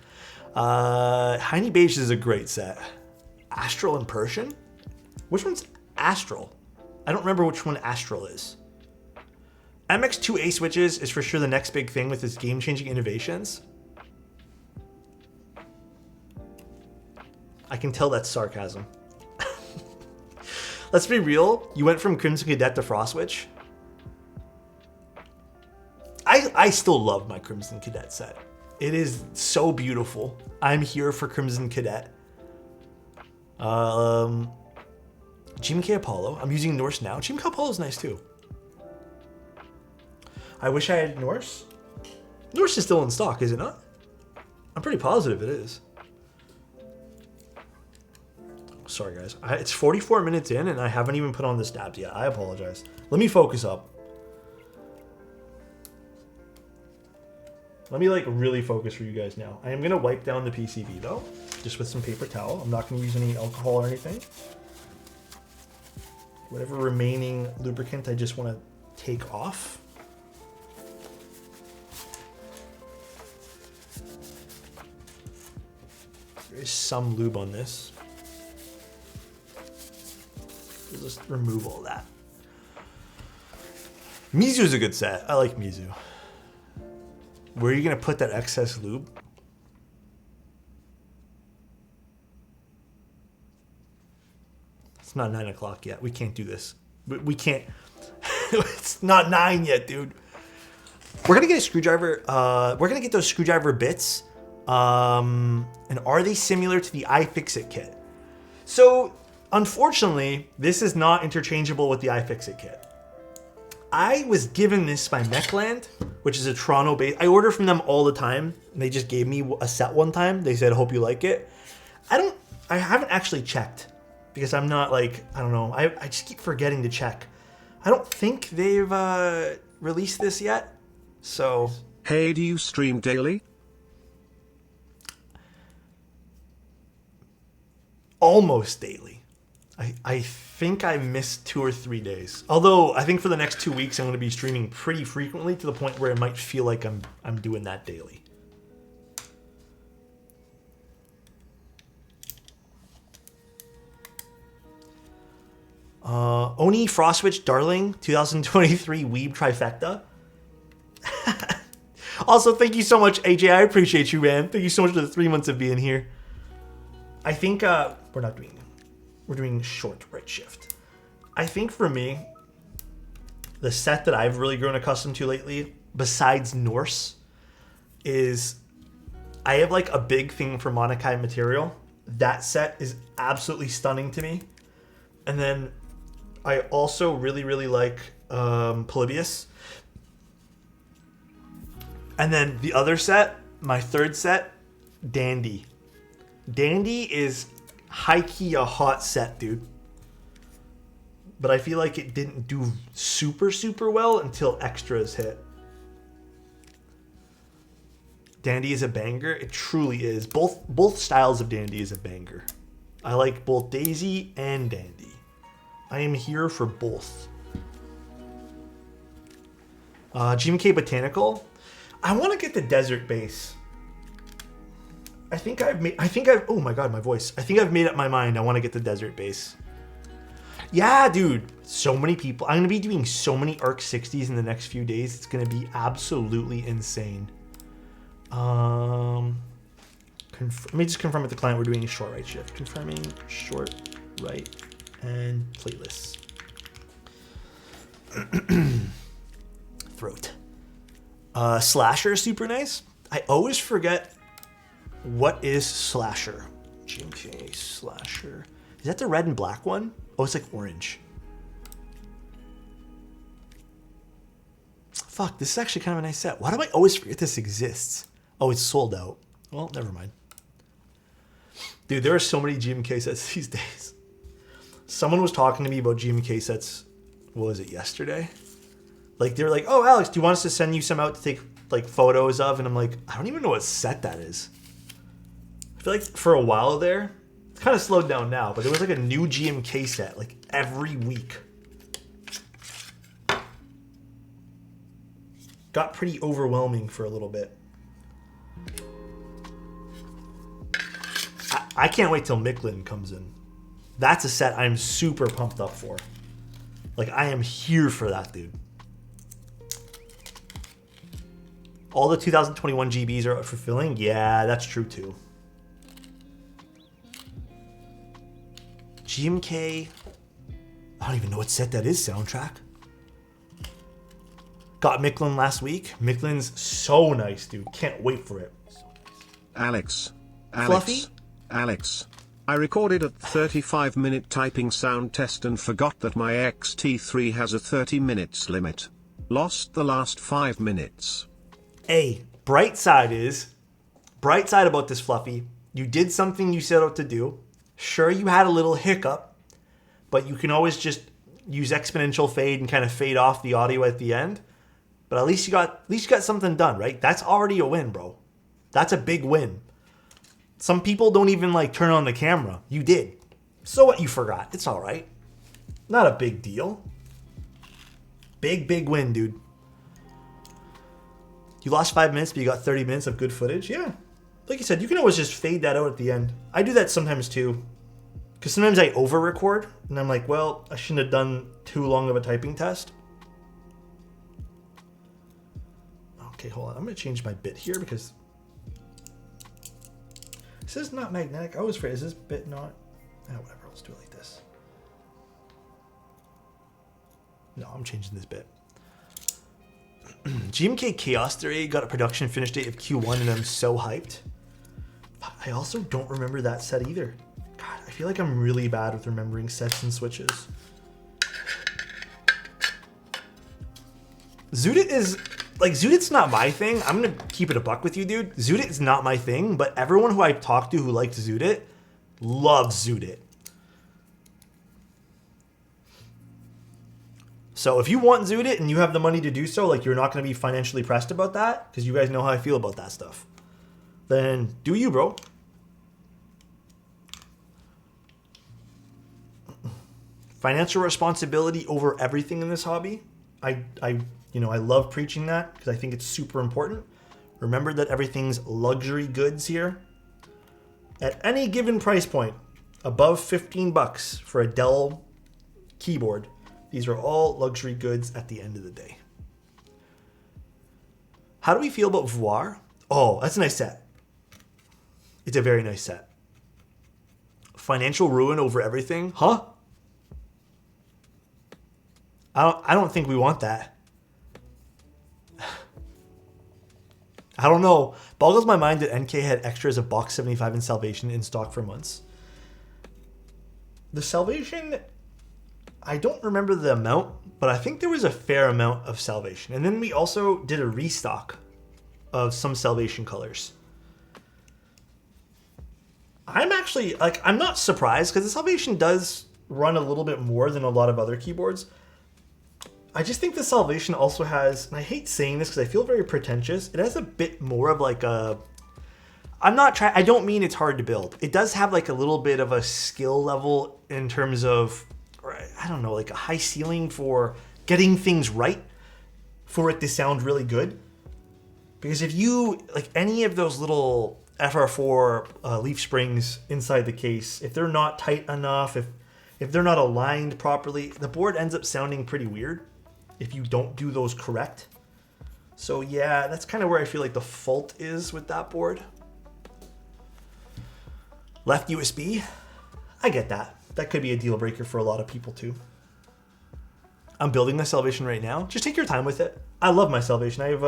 Heiny Beige is a great set. Astral and Persian? Which one's Astral? I don't remember which one Astral is. MX2A switches is for sure the next big thing with its game-changing innovations. I can tell that's sarcasm. Let's be real. You went from Crimson Cadet to Frostwitch. I still love my Crimson Cadet set. It is so beautiful. I'm here for Crimson Cadet. GMK Apollo. I'm using Norse now. GMK Apollo is nice too. I wish I had Norse. Norse is still in stock, is it not? I'm pretty positive it is. Sorry, guys. It's 44 minutes in, and I haven't even put on the stabs yet. I apologize. Let me focus up. Let me, like, really focus for you guys now. I am going to wipe down the PCB, though, just with some paper towel. I'm not going to use any alcohol or anything. Whatever remaining lubricant I just want to take off. There is some lube on this. We'll just remove all that. Mizu is a good set. I like Mizu. Where are you going to put that excess lube? It's not 9 o'clock yet. We can't do this. We can't. It's not 9 yet, dude. We're going to get a screwdriver. We're going to get those screwdriver bits. And are they similar to the iFixit kit? So, unfortunately, this is not interchangeable with the iFixit kit. I was given this by Mechland, which is a Toronto-based... I order from them all the time. They just gave me a set one time. They said, hope you like it. I haven't actually checked because I'm not like... I don't know. I just keep forgetting to check. I don't think they've released this yet. So... Hey, do you stream daily? Almost daily. I think I missed 2 or 3 days. Although I think for the next 2 weeks I'm going to be streaming pretty frequently to the point where it might feel like I'm doing that daily. Oni Frostwitch Darling 2023 Weeb Trifecta. Also, thank you so much, AJ. I appreciate you, man. Thank you so much for the 3 months of being here. I think we're doing short right shift. I think for me, the set that I've really grown accustomed to lately, besides Norse, is I have like a big thing for Monokai material. That set is absolutely stunning to me. And then I also really, really like Polybius. And then the other set, my third set, Dandy. Dandy is high-key a hot set, dude. But I feel like it didn't do super, super well until extras hit. Dandy is a banger. It truly is. Both styles of Dandy is a banger. I like both Daisy and Dandy. I am here for both. GMK Botanical. I want to get the Desert Base. oh my god, my voice. I think I've made up my mind. I want to get the Desert Base. Yeah, dude. So many people. I'm going to be doing so many ARC 60s in the next few days. It's going to be absolutely insane. Let me just confirm with the client we're doing a short right shift. Confirming short right And plateless. Throat. Slasher is super nice. I always forget what is Slasher. GMK Slasher. Is that the red and black one? Oh, it's like orange. Fuck, this is actually kind of a nice set. Why do I always forget this exists? Oh, it's sold out. Well, never mind. Dude, there are so many GMK sets these days. Someone was talking to me about GMK sets, what was it, yesterday? Like, they were like, oh, Alex, do you want us to send you some out to take, like, photos of? And I'm like, I don't even know what set that is. I feel like for a while there, it's kind of slowed down now, but there was, like, a new GMK set, like, every week. Got pretty overwhelming for a little bit. I can't wait till Micklin comes in. That's a set I'm super pumped up for. Like, I am here for that, dude. All the 2021 GBs are fulfilling? Yeah, that's true too. GMK. I don't even know what set that is, soundtrack. Got Micklin last week. Micklin's so nice, dude. Can't wait for it. Alex. Fluffy? Alex. I recorded a 35-minute typing sound test and forgot that my XT3 has a 30 minutes limit. Lost the last 5 minutes. Hey, bright side about this, Fluffy. You did something you set out to do. Sure, you had a little hiccup, but you can always just use exponential fade and kind of fade off the audio at the end. But at least you got something done, right? That's already a win, bro. That's a big win. Some people don't even like turn on the camera. You did. So what? You forgot. It's all right. Not a big deal. Big win, dude. You lost 5 minutes, but you got 30 minutes of good footage. Yeah. Like you said, you can always just fade that out at the end. I do that sometimes too. Because sometimes I over-record, and I'm like, well, I shouldn't have done too long of a typing test. Okay, hold on. I'm going to change my bit here because this is not magnetic. I always forget, is this bit not? Whatever, let's do it like this. No, I'm changing this bit. GMK Chaos Theory got a production finish date of Q1 and I'm so hyped. I also don't remember that set either. God, I feel like I'm really bad with remembering sets and switches. Zoodit is... Like, Zoodit's not my thing. I'm going to keep it a buck with you, dude. Zoodit is not my thing, but everyone who I've talked to who liked Zoodit loves Zoodit. So if you want Zoodit and you have the money to do so, like you're not going to be financially pressed about that, because you guys know how I feel about that stuff, then do you, bro. Financial responsibility over everything in this hobby. I love preaching that because I think it's super important. Remember that everything's luxury goods here. At any given price point, above 15 bucks for a Dell keyboard, these are all luxury goods at the end of the day. How do we feel about Voir? Oh, that's a nice set. It's a very nice set. Financial ruin over everything? Huh? I don't think we want that. I don't know. Boggles my mind that NK had extras of Box 75 and Salvation in stock for months. The Salvation, I don't remember the amount, but I think there was a fair amount of Salvation. And then we also did a restock of some Salvation colors. I'm actually, I'm not surprised because the Salvation does run a little bit more than a lot of other keyboards. I just think the Salvation also has, and I hate saying this because I feel very pretentious, it has a bit more of like a, I don't mean it's hard to build. It does have like a little bit of a skill level in terms of, I don't know, like a high ceiling for getting things right for it to sound really good. Because if you, like any of those little FR4 leaf springs inside the case, if they're not tight enough, if they're not aligned properly, the board ends up sounding pretty weird if you don't do those correct. So yeah, that's kind of where I feel like the fault is with that board. Left USB, I get that. that could be a deal breaker for a lot of people too. I'm building my Salvation right now. Just take your time with it. I love my Salvation. I have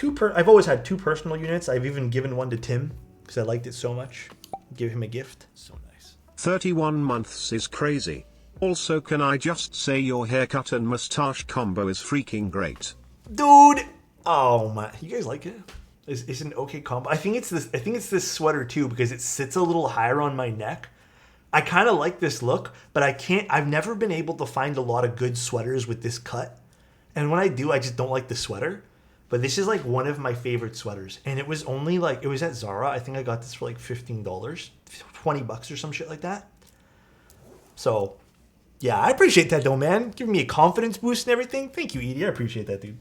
I've always had 2 personal units. I've even given one to Tim because I liked it so much. Give him a gift. So nice. 31 months is crazy. Also, can I just say your haircut and mustache combo is freaking great. Dude! Oh my, you guys like it? It's an okay combo. I think it's this sweater too because it sits a little higher on my neck. I kind of like this look, but I've never been able to find a lot of good sweaters with this cut. And when I do, I just don't like the sweater. But this is like one of my favorite sweaters. And it was only like, it was at Zara. I think I got this for like $15, $20 or some shit like that. So yeah, I appreciate that though, man. Giving me a confidence boost and everything. Thank you, Edie. I appreciate that, dude.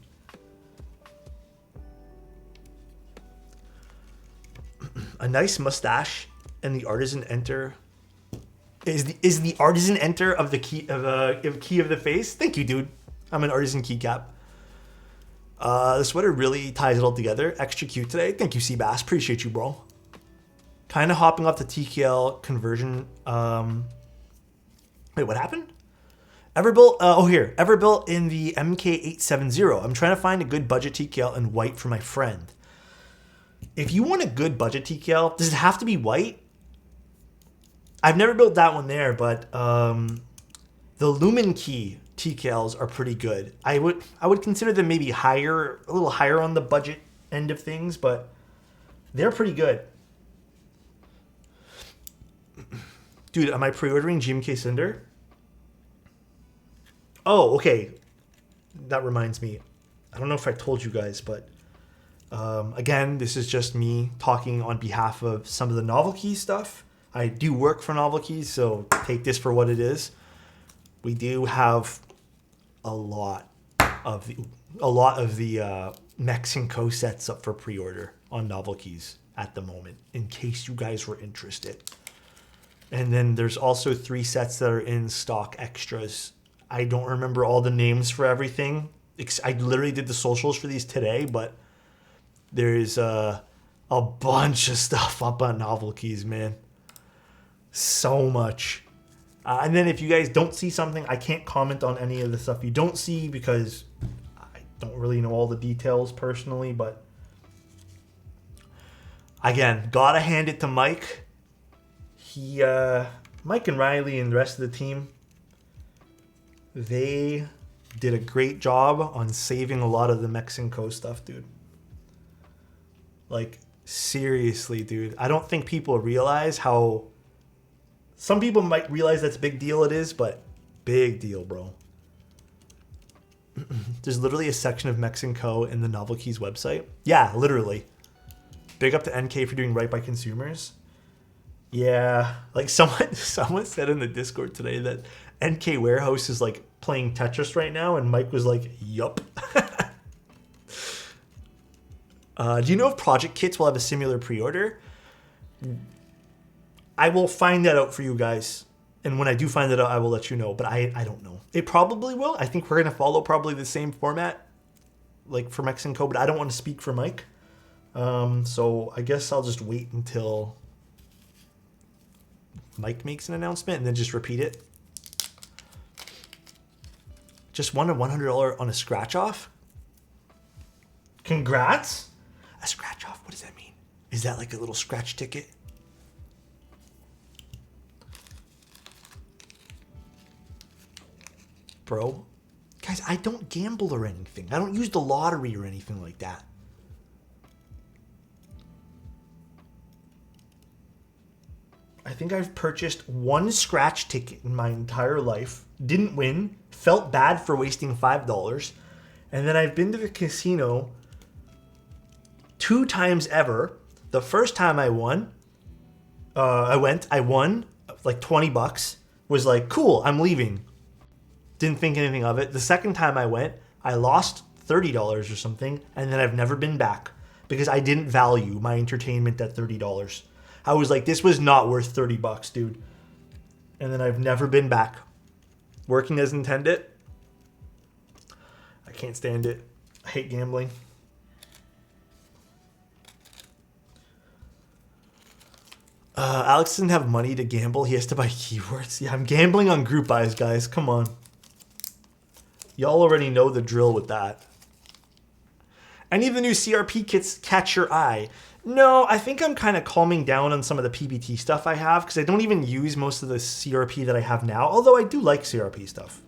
A nice mustache and the artisan enter is the artisan enter of the key of the face. Thank you, dude. I'm an artisan keycap. The sweater really ties it all together. Extra cute today. Thank you, Seabass. Appreciate you, bro. Kind of hopping off the TKL conversion. Wait, what happened? Everbuilt. Here. Everbuilt in the MK870. I'm trying to find a good budget TKL in white for my friend. If you want a good budget TKL, does it have to be white? I've never built that one there, but the Lumen Key TKLs are pretty good. I would consider them maybe higher, a little higher on the budget end of things, but they're pretty good. Dude, am I pre-ordering GMK Cinder? Oh, okay. That reminds me. I don't know if I told you guys, but again, this is just me talking on behalf of some of the Novel Keys stuff. I do work for Novel Keys, so take this for what it is. We do have a lot of the Mexico sets up for pre-order on Novel Keys at the moment, in case you guys were interested. And then there's also 3 sets that are in stock extras. I don't remember all the names for everything. I literally did the socials for these today, but there's a bunch of stuff up on Novel Keys, man. So much. And then if you guys don't see something, I can't comment on any of the stuff you don't see because I don't really know all the details personally. But again, gotta hand it to Mike. Mike and Riley and the rest of the team, they did a great job on saving a lot of the Mexico stuff, dude. Like, seriously, dude. I don't think people realize how... Some people might realize that's a big deal it is, but big deal, bro. There's literally a section of Mexico in the Novel Keys website. Yeah, literally. Big up to NK for doing right by consumers. Yeah, like someone said in the Discord today that NK Warehouse is like playing Tetris right now, and Mike was like, yup. Do you know if Project Kits will have a similar pre-order? I will find that out for you guys. And when I do find that out, I will let you know. But I don't know. It probably will. I think we're going to follow probably the same format like for Mexico, but I don't want to speak for Mike. So I guess I'll just wait until Mike makes an announcement and then just repeat it. Just won a $100 on a scratch off. Congrats. A scratch off. What does that mean? Is that like a little scratch ticket? Bro, guys, I don't gamble or anything. I don't use the lottery or anything like that. I think I've purchased 1 scratch ticket in my entire life. Didn't win. Felt bad for wasting $5. And then I've been to the casino 2 times ever. The first time I won, I won like $20. Was like, cool, I'm leaving. Didn't think anything of it. The second time I went, I lost $30 or something, and then I've never been back because I didn't value my entertainment at $30. I was like, this was not worth $30, dude. And then I've never been back. Working as intended. I can't stand it. I hate gambling. Alex doesn't have money to gamble. He has to buy keywords. Yeah, I'm gambling on group buys, guys. Come on. Y'all already know the drill with that. Any of the new CRP kits catch your eye? No, I think I'm kind of calming down on some of the PBT stuff I have because I don't even use most of the CRP that I have now, although I do like CRP stuff.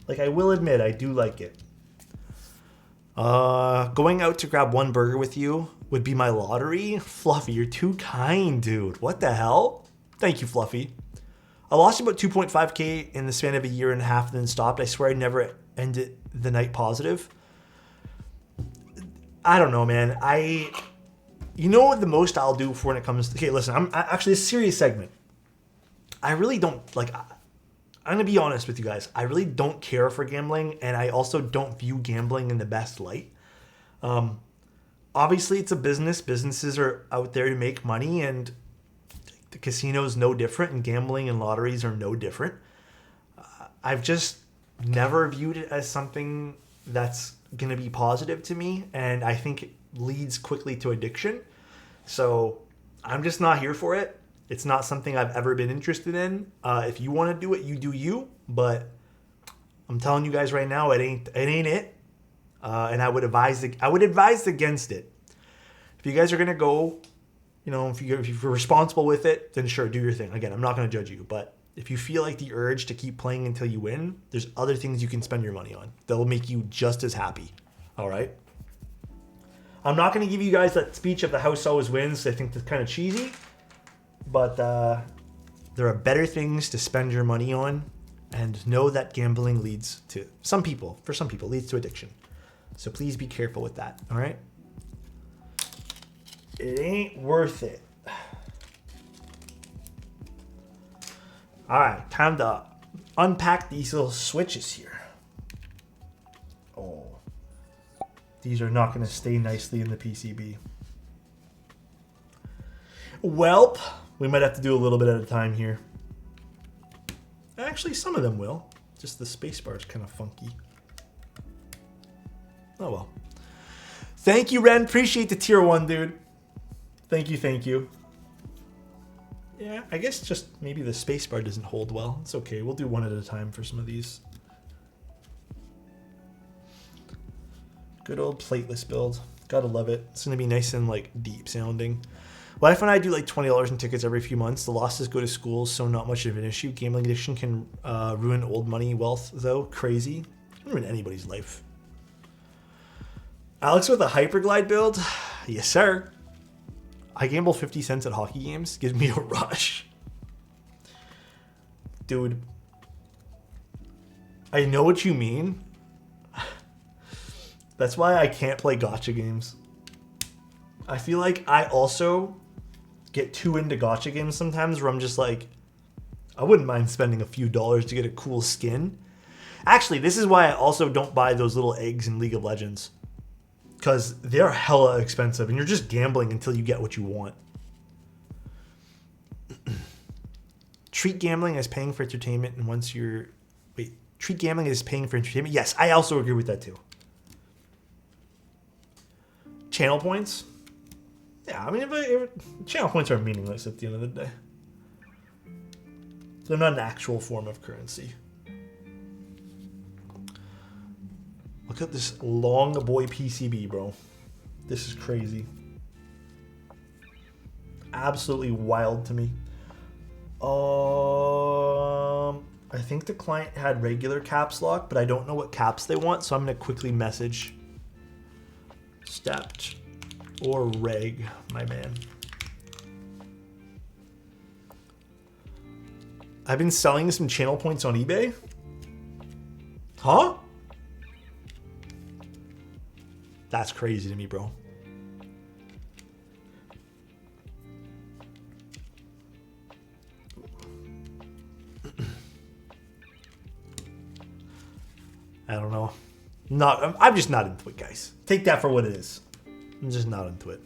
Like, I will admit, I do like it. Going out to grab one burger with you would be my lottery? Fluffy, you're too kind, dude. What the hell? Thank you, Fluffy. I lost about 2.5K in the span of a year and a half and then stopped. I swear I never ended the night positive. I don't know, man. You know what the most I'll do for when it comes to... Okay, listen, I'm actually a serious segment. I really don't, like... I'm going to be honest with you guys. I really don't care for gambling, and I also don't view gambling in the best light. Obviously, it's a business. Businesses are out there to make money, and the casino is no different, and gambling and lotteries are no different. I've just never viewed it as something that's going to be positive to me, and I think it leads quickly to addiction. So I'm just not here for it. It's not something I've ever been interested in. If you want to do it, you do you. But I'm telling you guys right now, it ain't it. And I would advise against it. If you guys are gonna go, you know, if you're responsible with it, then sure, do your thing. Again, I'm not gonna judge you, but if you feel like the urge to keep playing until you win, there's other things you can spend your money on. They'll make you just as happy. All right. I'm not gonna give you guys that speech of the house always wins. I think that's kind of cheesy. But there are better things to spend your money on, and know that gambling leads to, for some people, leads to addiction. So please be careful with that, all right? It ain't worth it. All right, time to unpack these little switches here. Oh, these are not going to stay nicely in the PCB. Welp. We might have to do a little bit at a time here. Actually, some of them will. Just the spacebar is kind of funky. Oh well. Thank you, Ren. Appreciate the tier 1, dude. Thank you. Yeah, I guess just maybe the spacebar doesn't hold well. It's okay. We'll do one at a time for some of these. Good old plateless build. Gotta love it. It's gonna be nice and like deep sounding. Wife and I do like $20 in tickets every few months. The losses go to schools, so not much of an issue. Gambling addiction can ruin old money wealth, though. Crazy. It can ruin anybody's life. Alex with a hyperglide build? Yes, sir. I gamble 50 cents at hockey games. Gives me a rush. Dude. I know what you mean. That's why I can't play gacha games. I feel like I also get too into gacha games sometimes where I'm just like, I wouldn't mind spending a few dollars to get a cool skin. Actually, this is why I also don't buy those little eggs in League of Legends. Because they're hella expensive and you're just gambling until you get what you want. Treat gambling as paying for entertainment, and once you're... Wait, treat gambling as paying for entertainment? Yes, I also agree with that too. Channel points? Yeah, I mean, channel points are meaningless at the end of the day. They're not an actual form of currency. Look at this long boy PCB, bro. This is crazy. Absolutely wild to me. I think the client had regular caps lock, but I don't know what caps they want, so I'm going to quickly message Stepped or reg, my man. I've been selling some channel points on eBay. Huh? That's crazy to me, bro. I don't know. I'm just not into it, guys. Take that for what it is. I'm just not into it.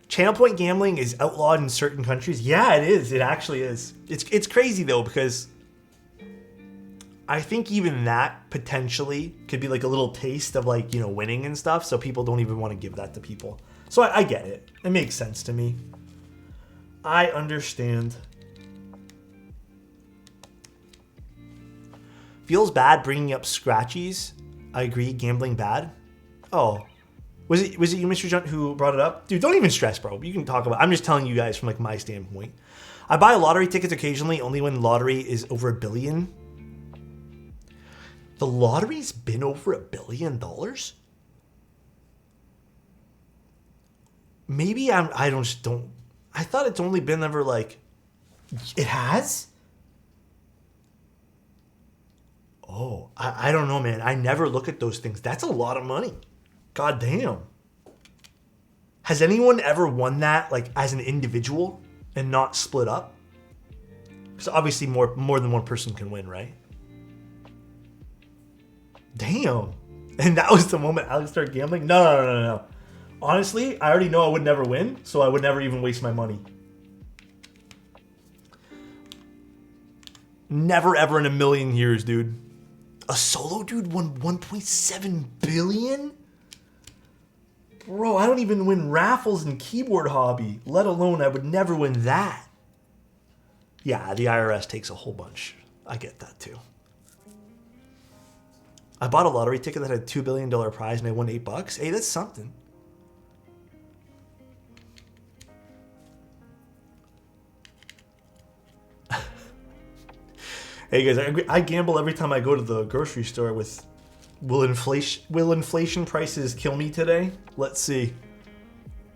Channel point gambling is outlawed in certain countries. Yeah, it is. It actually is. It's crazy though, because I think even that potentially could be like a little taste of like, you know, winning and stuff. So people don't even want to give that to people. So I get it. It makes sense to me. I understand. Feels bad bringing up scratchies. I agree. Gambling bad. Oh, was it you, Mr. Junt, who brought it up? Dude, don't even stress, bro. You can talk about it. I'm just telling you guys from like my standpoint. I buy lottery tickets occasionally, only when lottery is over $1 billion. The lottery's been over $1 billion? Maybe I don't. I thought it's only been ever like. It has? Oh, I don't know, man. I never look at those things. That's a lot of money. God damn. Has anyone ever won that like as an individual and not split up? Because obviously more than one person can win, right? Damn. And that was the moment Alex started gambling? No. Honestly, I already know I would never win, so I would never even waste my money. Never ever in a million years, dude. A solo dude won 1.7 billion? Bro, I don't even win raffles in keyboard hobby, let alone I would never win that. Yeah, the IRS takes a whole bunch. I get that too. I bought a lottery ticket that had a $2 billion prize and I won $8. Hey, that's something. Hey guys, I gamble every time I go to the grocery store with, will inflation prices kill me today? Let's see.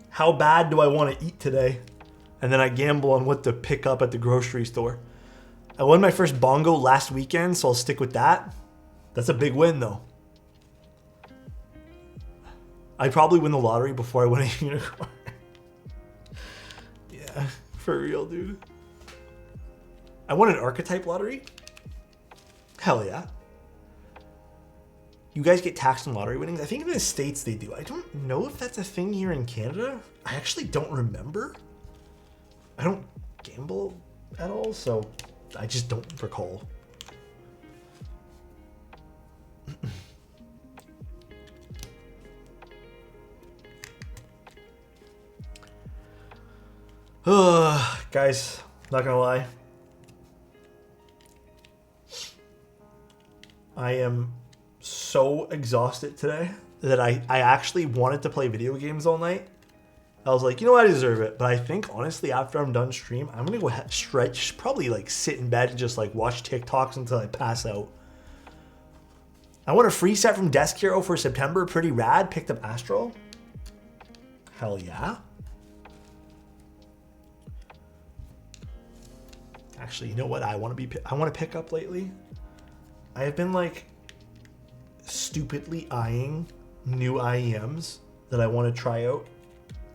How bad do I want to eat today? And then I gamble on what to pick up at the grocery store. I won my first bongo last weekend, so I'll stick with that. That's a big win though. I'd probably win the lottery before I win a unicorn. Yeah, for real, dude. I won an archetype lottery? Hell yeah. You guys get taxed on lottery winnings? I think in the States they do. I don't know if that's a thing here in Canada. I actually don't remember. I don't gamble at all, so I just don't recall. Guys, not gonna lie. I am so exhausted today that I actually wanted to play video games all night. I was like, you know what, I deserve it. But I think, honestly, after I'm done stream, I'm going to go ahead, stretch, probably like sit in bed and just like watch TikToks until I pass out. I want a free set from Desk Hero for September. Pretty rad. Picked up Astro. Hell yeah. Actually, you know what I want to pick up lately? I have been like stupidly eyeing new IEMs that I want to try out,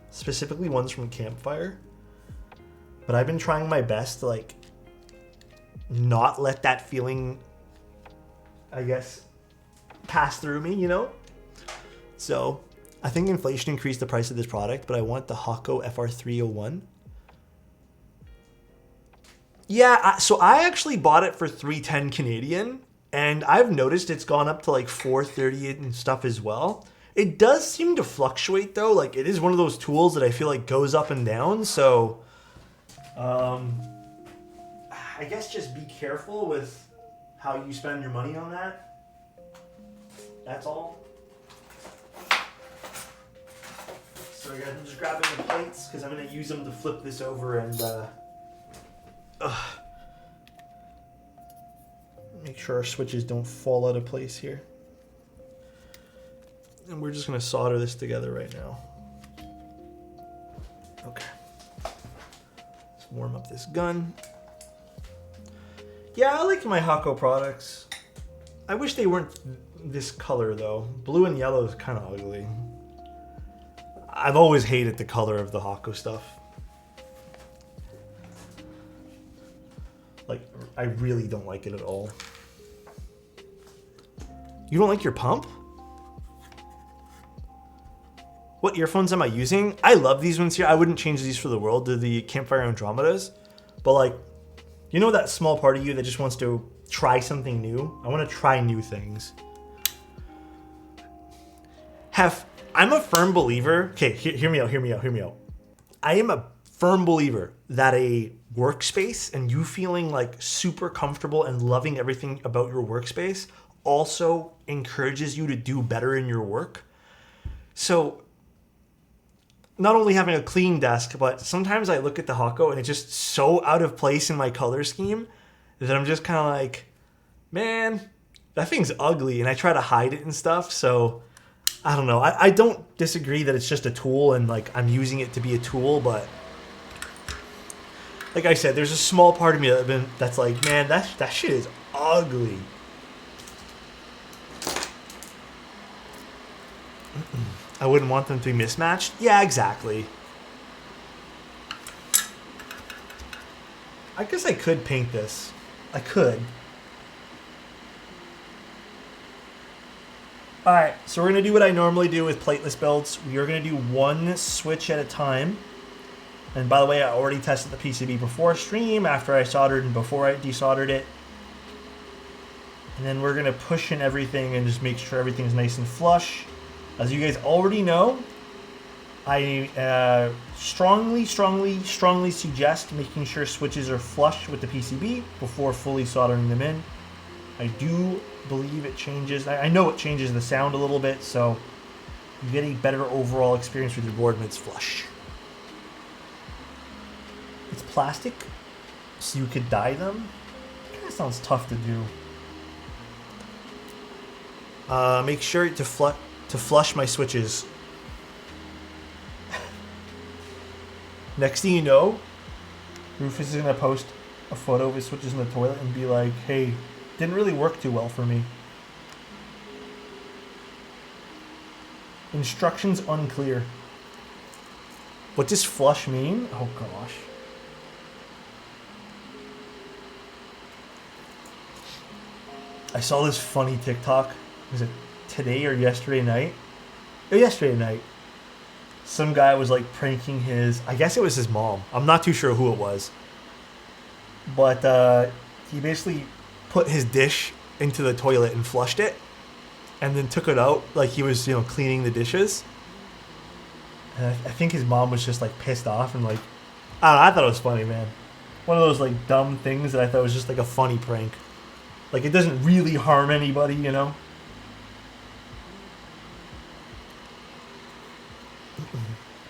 specifically ones from Campfire. But I've been trying my best to like not let that feeling, I guess, pass through me, you know? So I think inflation increased the price of this product, but I want the Hako FR301. Yeah, so I actually bought it for $310 Canadian. And I've noticed it's gone up to like $430 and stuff as well. It does seem to fluctuate though. Like it is one of those tools that I feel like goes up and down. So I guess just be careful with how you spend your money on that. That's all. Sorry guys, I'm just grabbing the plates because I'm going to use them to flip this over and make sure our switches don't fall out of place here. And we're just going to solder this together right now. Okay. Let's warm up this gun. Yeah, I like my Hako products. I wish they weren't this color though. Blue and yellow is kind of ugly. I've always hated the color of the Hako stuff. Like, I really don't like it at all. You don't like your pump? What earphones am I using? I love these ones here. I wouldn't change these for the world. They're the Campfire Andromedas. But like, you know that small part of you that just wants to try something new. I want to try new things. I'm a firm believer. Okay, hear me out. I am a firm believer that a workspace and you feeling like super comfortable and loving everything about your workspace also encourages you to do better in your work. So not only having a clean desk, but sometimes I look at the Hako and it's just so out of place in my color scheme that I'm just kind of like, man, that thing's ugly, and I try to hide it and stuff. So I don't know. I don't disagree that it's just a tool and like I'm using it to be a tool, but like I said, there's a small part of me that's like, man, that shit is ugly. I wouldn't want them to be mismatched. Yeah, exactly. I guess I could paint this. I could. Alright, so we're going to do what I normally do with plateless builds. We are going to do one switch at a time. And by the way, I already tested the PCB before stream, after I soldered, and before I desoldered it. And then we're going to push in everything and just make sure everything's nice and flush. As you guys already know, I strongly suggest making sure switches are flush with the PCB before fully soldering them in. I do believe it changes. I know it changes the sound a little bit, so you get a better overall experience with your board when it's flush. It's plastic, so you could dye them. Kind of sounds tough to do. Make sure to flush my switches. Next thing you know, Rufus is gonna post a photo of his switches in the toilet and be like, hey, didn't really work too well for me. Instructions unclear. What does flush mean? Oh gosh. I saw this funny TikTok. Was it today or yesterday night? Yesterday night. Some guy was like pranking I guess it was his mom. I'm not too sure who it was. But he basically put his dish into the toilet and flushed it. And then took it out like he was, cleaning the dishes. And I think his mom was just like pissed off and like, I don't know, I thought it was funny, man. One of those like dumb things that I thought was just like a funny prank. Like it doesn't really harm anybody,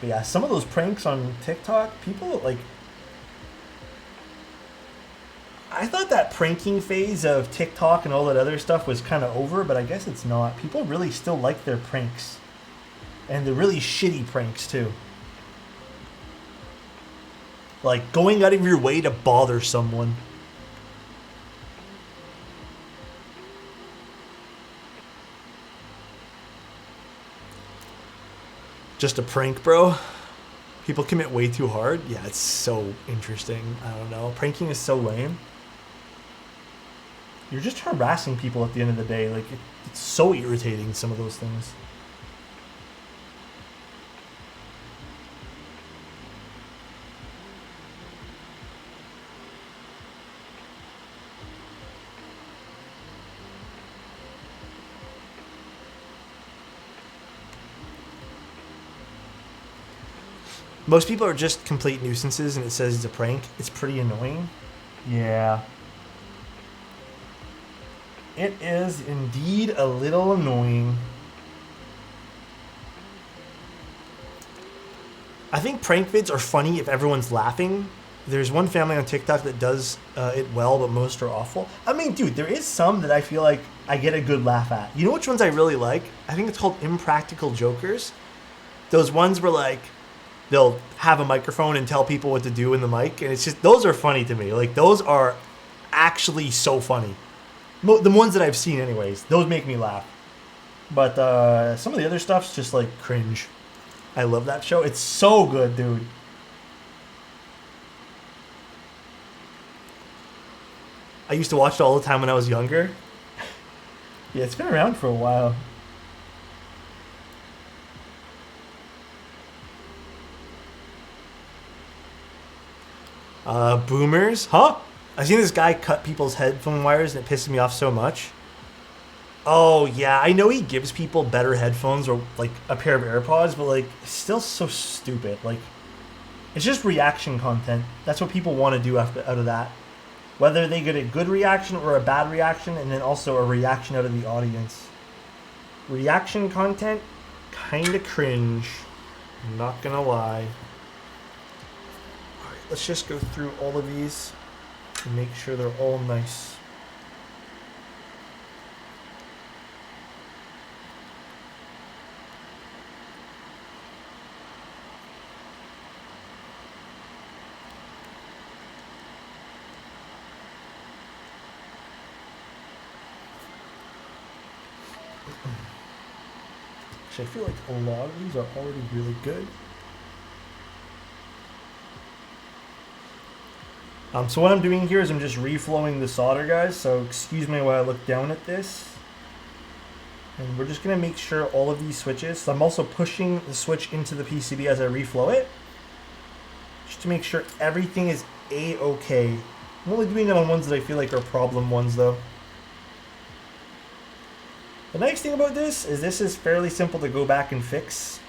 But yeah, some of those pranks on TikTok, people like... I thought that pranking phase of TikTok and all that other stuff was kind of over, but I guess it's not. People really still like their pranks. And they're really shitty pranks, too. Like, going out of your way to bother someone. Just a prank, bro. People commit way too hard. Yeah, it's so interesting. I don't know. Pranking is so lame. You're just harassing people at the end of the day. Like, it's so irritating, some of those things. Most people are just complete nuisances and it says it's a prank. It's pretty annoying. Yeah. It is indeed a little annoying. I think prank vids are funny if everyone's laughing. There's one family on TikTok that does it well, but most are awful. I mean, dude, there is some that I feel like I get a good laugh at. You know which ones I really like? I think it's called Impractical Jokers. Those ones where like, they'll have a microphone and tell people what to do in the mic. And it's just, those are funny to me. Like, those are actually so funny. The ones that I've seen anyways, those make me laugh. But some of the other stuff's just like cringe. I love that show. It's so good, dude. I used to watch it all the time when I was younger. Yeah, it's been around for a while. Boomers? Huh? I've seen this guy cut people's headphone wires and it pisses me off so much. Oh yeah, I know he gives people better headphones or like a pair of AirPods, but like it's still so stupid. Like it's just reaction content. That's what people want to do out of that. Whether they get a good reaction or a bad reaction, and then also a reaction out of the audience. Reaction content, kinda cringe. I'm not gonna lie. Alright, let's just go through all of these and make sure they're all nice. Actually, I feel like a lot of these are already really good. So what I'm doing here is I'm just reflowing the solder, guys. So excuse me while I look down at this. And we're just gonna make sure all of these switches. So I'm also pushing the switch into the PCB as I reflow it, just to make sure everything is a-okay. I'm only doing it on ones that I feel like are problem ones, though. The nice thing about this is fairly simple to go back and fix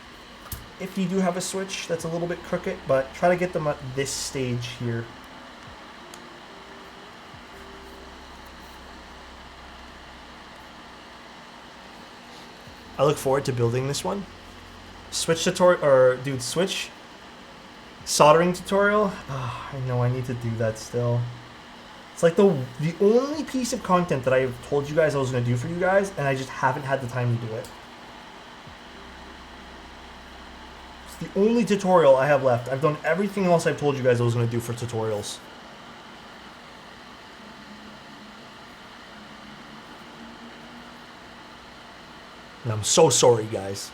if you do have a switch that's a little bit crooked, but try to get them at this stage here. I look forward to building this one. Switch tutorial, or dude, switch soldering tutorial. Oh, I know I need to do that still. It's like the only piece of content that I've told you guys I was going to do for you guys, and I just haven't had the time to do it. It's the only tutorial I have left. I've done everything else I've told you guys I was going to do for tutorials. And I'm so sorry, guys.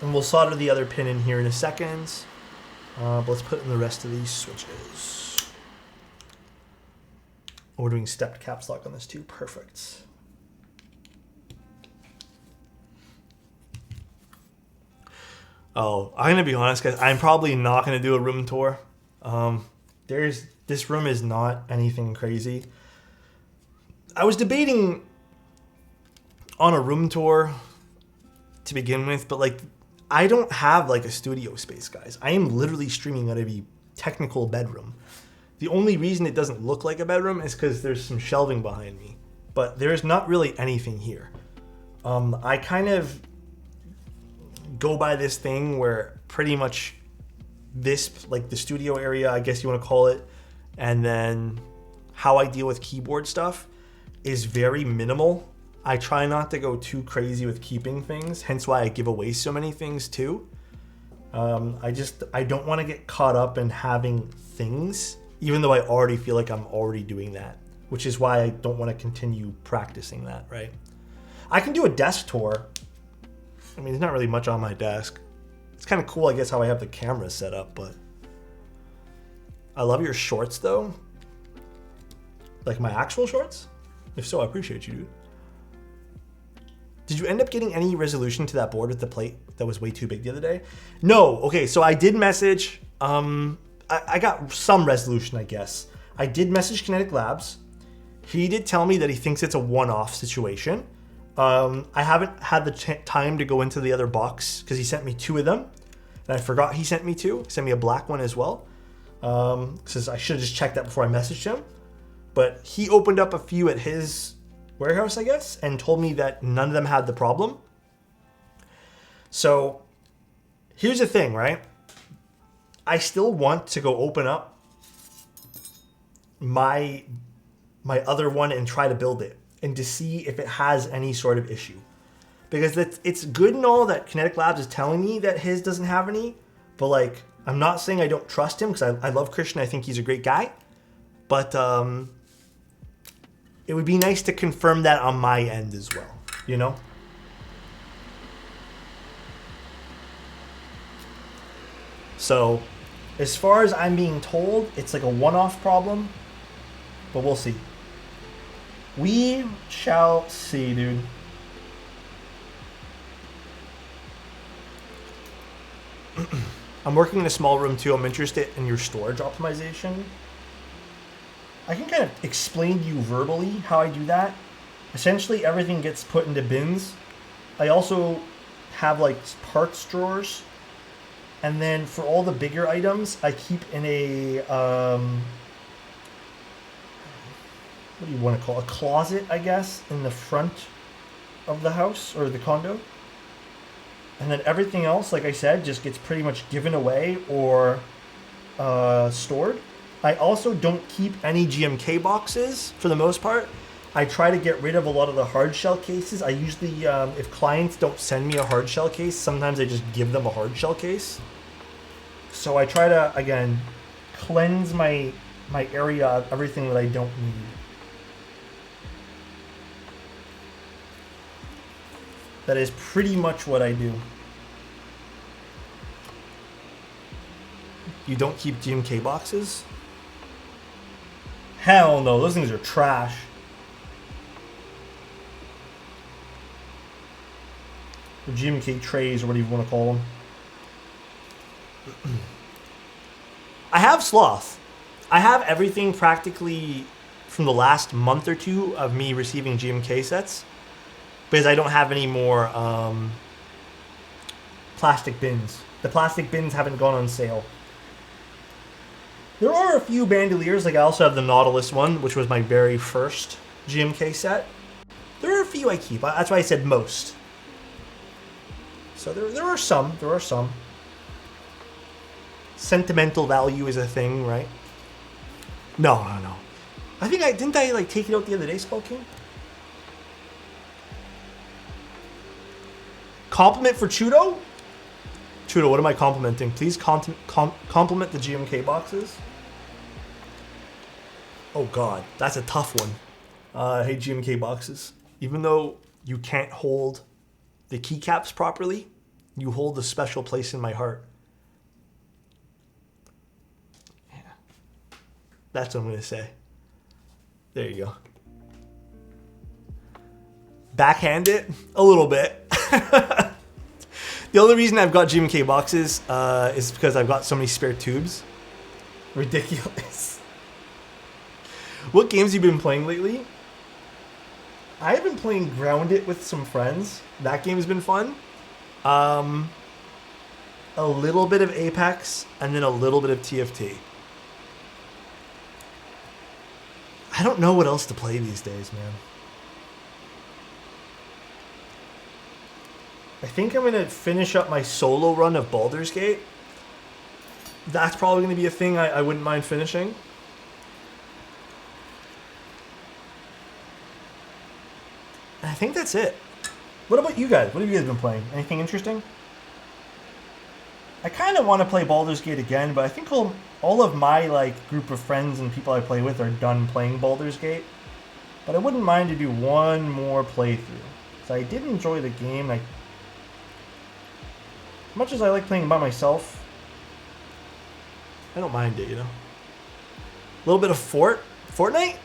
And we'll solder the other pin in here in a second. But let's put in the rest of these switches. Oh, we're doing stepped caps lock on this too. Perfect. Oh, I'm gonna be honest, guys. I'm probably not gonna do a room tour. This room is not anything crazy. I was debating on a room tour to begin with, but like, I don't have like a studio space, guys. I am literally streaming out of a technical bedroom. The only reason it doesn't look like a bedroom is because there's some shelving behind me, but there's not really anything here. I kind of go by this thing where pretty much this, like the studio area, I guess you want to call it, and then how I deal with keyboard stuff is very minimal. I try not to go too crazy with keeping things, hence why I give away so many things too. I don't want to get caught up in having things, even though I already feel like I'm already doing that, which is why I don't want to continue practicing that, right? I can do a desk tour. I mean, there's not really much on my desk. It's kind of cool, I guess, how I have the camera set up, but I love your shorts, though. Like my actual shorts? If so, I appreciate you, dude. Did you end up getting any resolution to that board with the plate that was way too big the other day? No. Okay, so I did message. I got some resolution, I guess. I did message Kinetic Labs. He did tell me that he thinks it's a one-off situation. I haven't had the time to go into the other box because he sent me 2 of them. And I forgot he sent me 2. He sent me a black one as well. Because I should have just checked that before I messaged him. But he opened up a few at his warehouse, I guess, and told me that none of them had the problem. So here's the thing, right? I still want to go open up my other one and try to build it and to see if it has any sort of issue. Because it's good and all that Kinetic Labs is telling me that his doesn't have any, but like, I'm not saying I don't trust him because I love Christian. I think he's a great guy. But it would be nice to confirm that on my end as well, you know? So, as far as I'm being told, it's like a one-off problem, but we'll see. We shall see, dude. I'm working in a small room too. I'm interested in your storage optimization. I can kind of explain to you verbally how I do that. Essentially, everything gets put into bins. I also have like parts drawers. And then for all the bigger items, I keep in a, what do you want to call it? A closet, I guess, in the front of the house or the condo. And then everything else, like I said, just gets pretty much given away or stored. I also don't keep any GMK boxes for the most part. I try to get rid of a lot of the hard shell cases. I usually, if clients don't send me a hard shell case, sometimes I just give them a hard shell case. So I try to, again, cleanse my area of everything that I don't need. That is pretty much what I do. You don't keep GMK boxes? Hell no, those things are trash. Or GMK trays, or whatever you want to call them. I have Sloth. I have everything practically from the last month or two of me receiving GMK sets. Because I don't have any more plastic bins. The plastic bins haven't gone on sale. There are a few bandoliers, like I also have the Nautilus one, which was my very first GMK set. There are a few I keep. That's why I said most. So there are some. Sentimental value is a thing, right? No. I think didn't I like take it out the other day, Skull King? Compliment for Chudo? Chudo, what am I complimenting? Please compliment the GMK boxes. Oh god, that's a tough one. I hate GMK boxes. Even though you can't hold the keycaps properly, you hold a special place in my heart. Yeah. That's what I'm going to say. There you go. Backhand it? A little bit. The only reason I've got GMK boxes is because I've got so many spare tubes. Ridiculous. What games have you been playing lately? I have been playing Grounded with some friends. That game's been fun. A little bit of Apex, and then a little bit of TFT. I don't know what else to play these days, man. I think I'm going to finish up my solo run of Baldur's Gate. That's probably going to be a thing I wouldn't mind finishing. I think that's it. What about you guys? What have you guys been playing? Anything interesting? I kind of want to play Baldur's Gate again, but I think all of my group of friends and people I play with are done playing Baldur's Gate. But I wouldn't mind to do one more playthrough. So I did enjoy the game. As much as I like playing by myself, I don't mind it, you know. A little bit of Fortnite?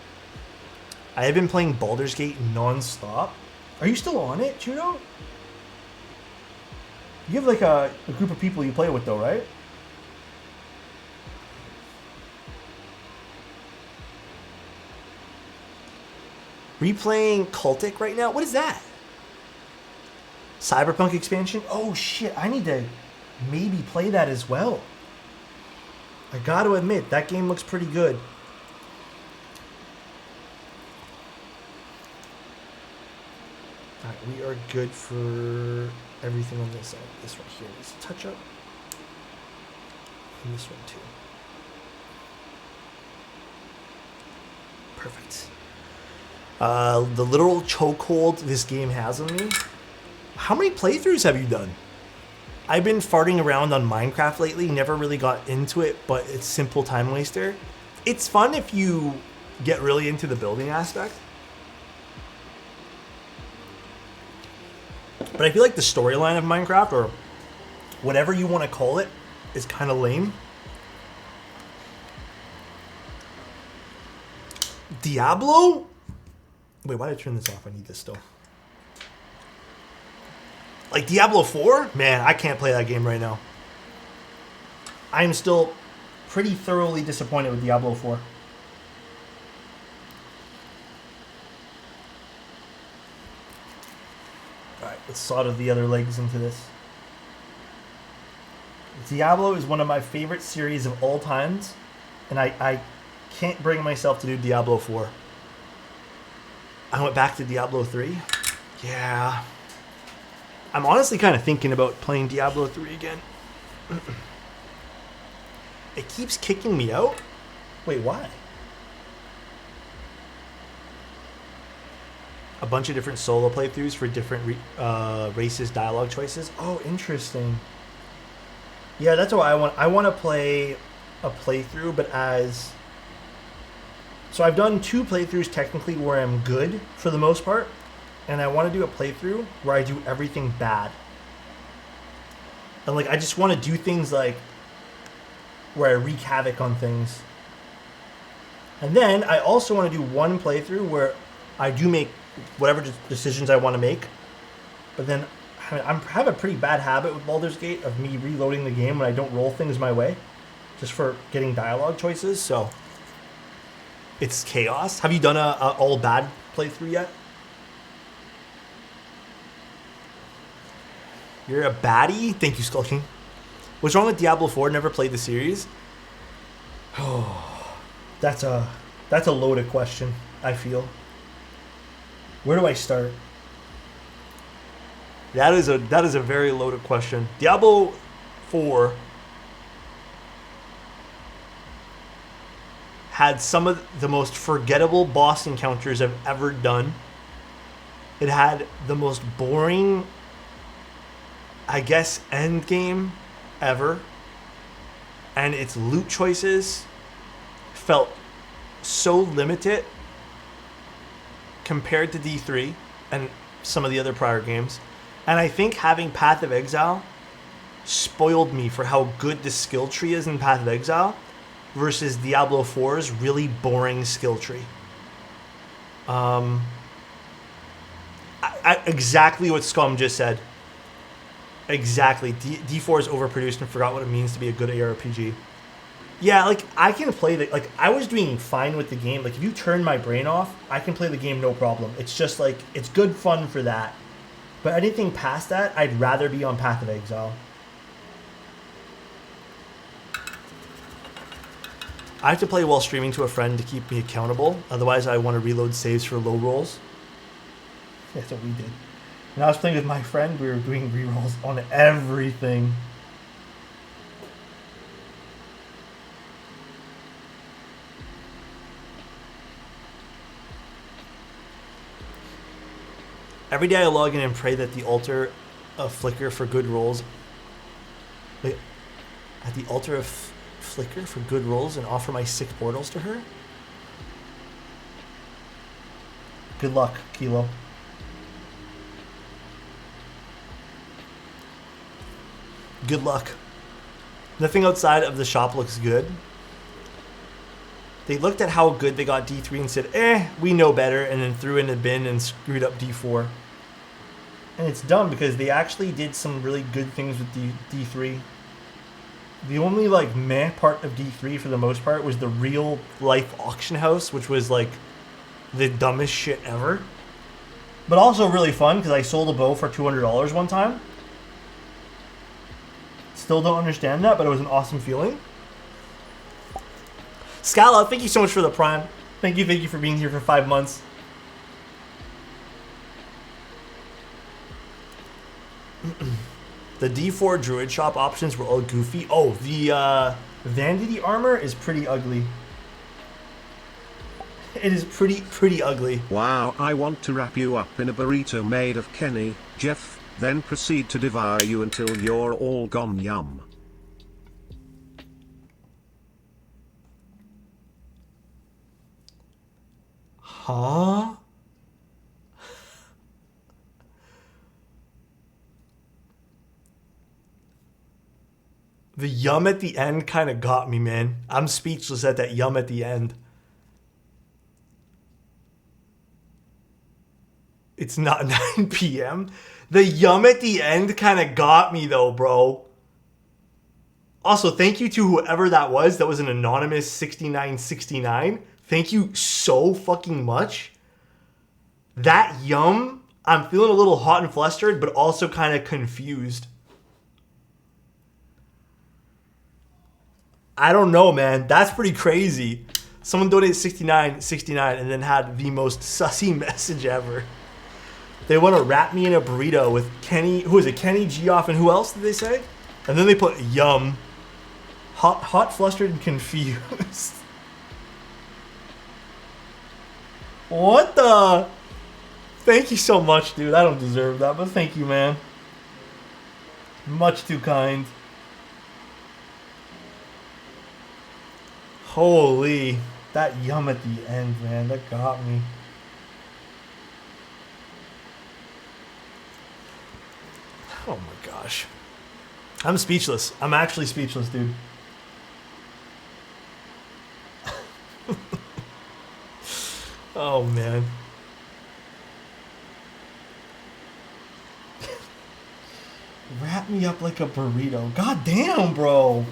I have been playing Baldur's Gate non-stop. Are you still on it, Chudo? You have like a group of people you play with though, right? Replaying Cultic right now? What is that? Cyberpunk expansion? Oh shit, I need to maybe play that as well. I gotta admit, that game looks pretty good. Alright, we are good for everything on this side. This one here is a touch up. And this one too. Perfect. The literal chokehold this game has on me. How many playthroughs have you done? I've been farting around on Minecraft lately, never really got into it, but it's simple time waster. It's fun if you get really into the building aspect. But I feel like the storyline of Minecraft, or whatever you want to call it, is kind of lame. Diablo? Wait, why did I turn this off? I need this still. Like Diablo 4? Man, I can't play that game right now. I'm still pretty thoroughly disappointed with Diablo 4. Alright, let's solder the other legs into this. Diablo is one of my favorite series of all times, and I can't bring myself to do Diablo 4. I went back to Diablo 3. Yeah. I'm honestly kind of thinking about playing Diablo 3 again. It keeps kicking me out. Wait, why? A bunch of different solo playthroughs for different races, dialogue choices. Oh, interesting. Yeah, that's what I want. I want to play a playthrough, but as... So I've done 2 playthroughs technically where I'm good for the most part, and I want to do a playthrough where I do everything bad. And like I just want to do things like where I wreak havoc on things. And then I also want to do one playthrough where I do make whatever decisions I want to make, but then I have a pretty bad habit with Baldur's Gate of me reloading the game when I don't roll things my way, just for getting dialogue choices, so it's chaos. Have you done a all bad playthrough yet? You're a baddie? Thank you, Skull King. What's wrong with Diablo 4? Never played the series? Oh, that's a loaded question, I feel. Where do I start? That is a very loaded question. Diablo 4 had some of the most forgettable boss encounters I've ever done. It had the most boring, I guess, end game ever. And its loot choices felt so limited compared to D3 and some of the other prior games. And I think having Path of Exile spoiled me for how good the skill tree is in Path of Exile versus Diablo 4's really boring skill tree. Exactly what Scum just said. Exactly. D4 is overproduced and forgot what it means to be a good ARPG. Yeah, like, I can play the... Like, I was doing fine with the game. Like, if you turn my brain off, I can play the game no problem. It's just, like, it's good fun for that. But anything past that, I'd rather be on Path of Exile. I have to play while streaming to a friend to keep me accountable. Otherwise, I want to reload saves for low rolls. That's what we did. When I was playing with my friend, we were doing rerolls on everything. Every day I log in and pray that the altar of Flicker for good rolls... Wait, at the altar of Flicker for good rolls and offer my sick portals to her? Good luck, Kilo. Good luck. Nothing outside of the shop looks good. They looked at how good they got D3 and said, we know better, and then threw in a bin and screwed up D4. And it's dumb because they actually did some really good things with D3. The only, like, meh part of D3 for the most part was the real life auction house, which was, like, the dumbest shit ever. But also really fun because I sold a bow for $200 one time. Still don't understand that, but it was an awesome feeling. Scala, thank you so much for the Prime. Thank you for being here for 5 months. The D4 Druid Shop options were all goofy. Oh, the Vanity armor is pretty ugly. It is pretty ugly. Wow, I want to wrap you up in a burrito made of Kenny, Jeff, then proceed to devour you until you're all gone. Yum. Huh? The yum at the end kind of got me, man. I'm speechless at that yum at the end. It's not 9 p.m. The yum at the end kind of got me, though, bro. Also, thank you to whoever that was an anonymous 6969. Thank you so fucking much. That yum, I'm feeling a little hot and flustered, but also kind of confused. I don't know, man. That's pretty crazy. Someone donated 69 and then had the most sussy message ever. They want to wrap me in a burrito with Kenny, who is it? Kenny, Geoff, and who else did they say? And then they put yum. Hot, flustered, and confused. What the? Thank you so much, dude. I don't deserve that, but thank you, man. Much too kind. Holy, that yum at the end, man. That got me. Oh my gosh. I'm speechless. I'm actually speechless, dude. Oh, man. Wrap me up like a burrito. God damn, bro.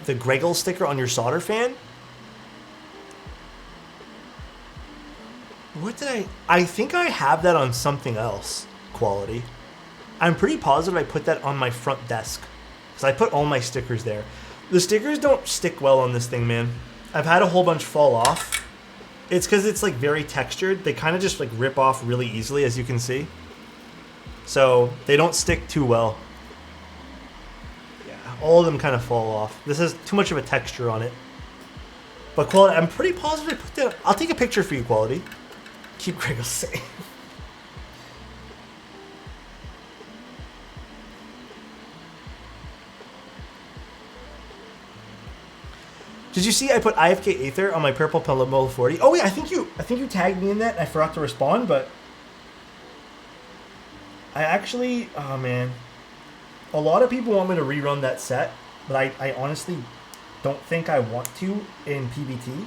The Greggle sticker on your solder fan? What did I think I have that on something else. Quality. I'm pretty positive I put that on my front desk. Because I put all my stickers there. The stickers don't stick well on this thing, man. I've had a whole bunch fall off. It's because it's like very textured. They kind of just like rip off really easily, as you can see. So they don't stick too well. Yeah, all of them kind of fall off. This has too much of a texture on it. But quality, I'm pretty positive I put that. I'll take a picture for you, quality. Keep Greggle safe. Did you see I put IFK Aether on my purple Pelamo 40? Oh yeah, I think you tagged me in that and I forgot to respond, but I actually, oh man. A lot of people want me to rerun that set, but I honestly don't think I want to in PBT.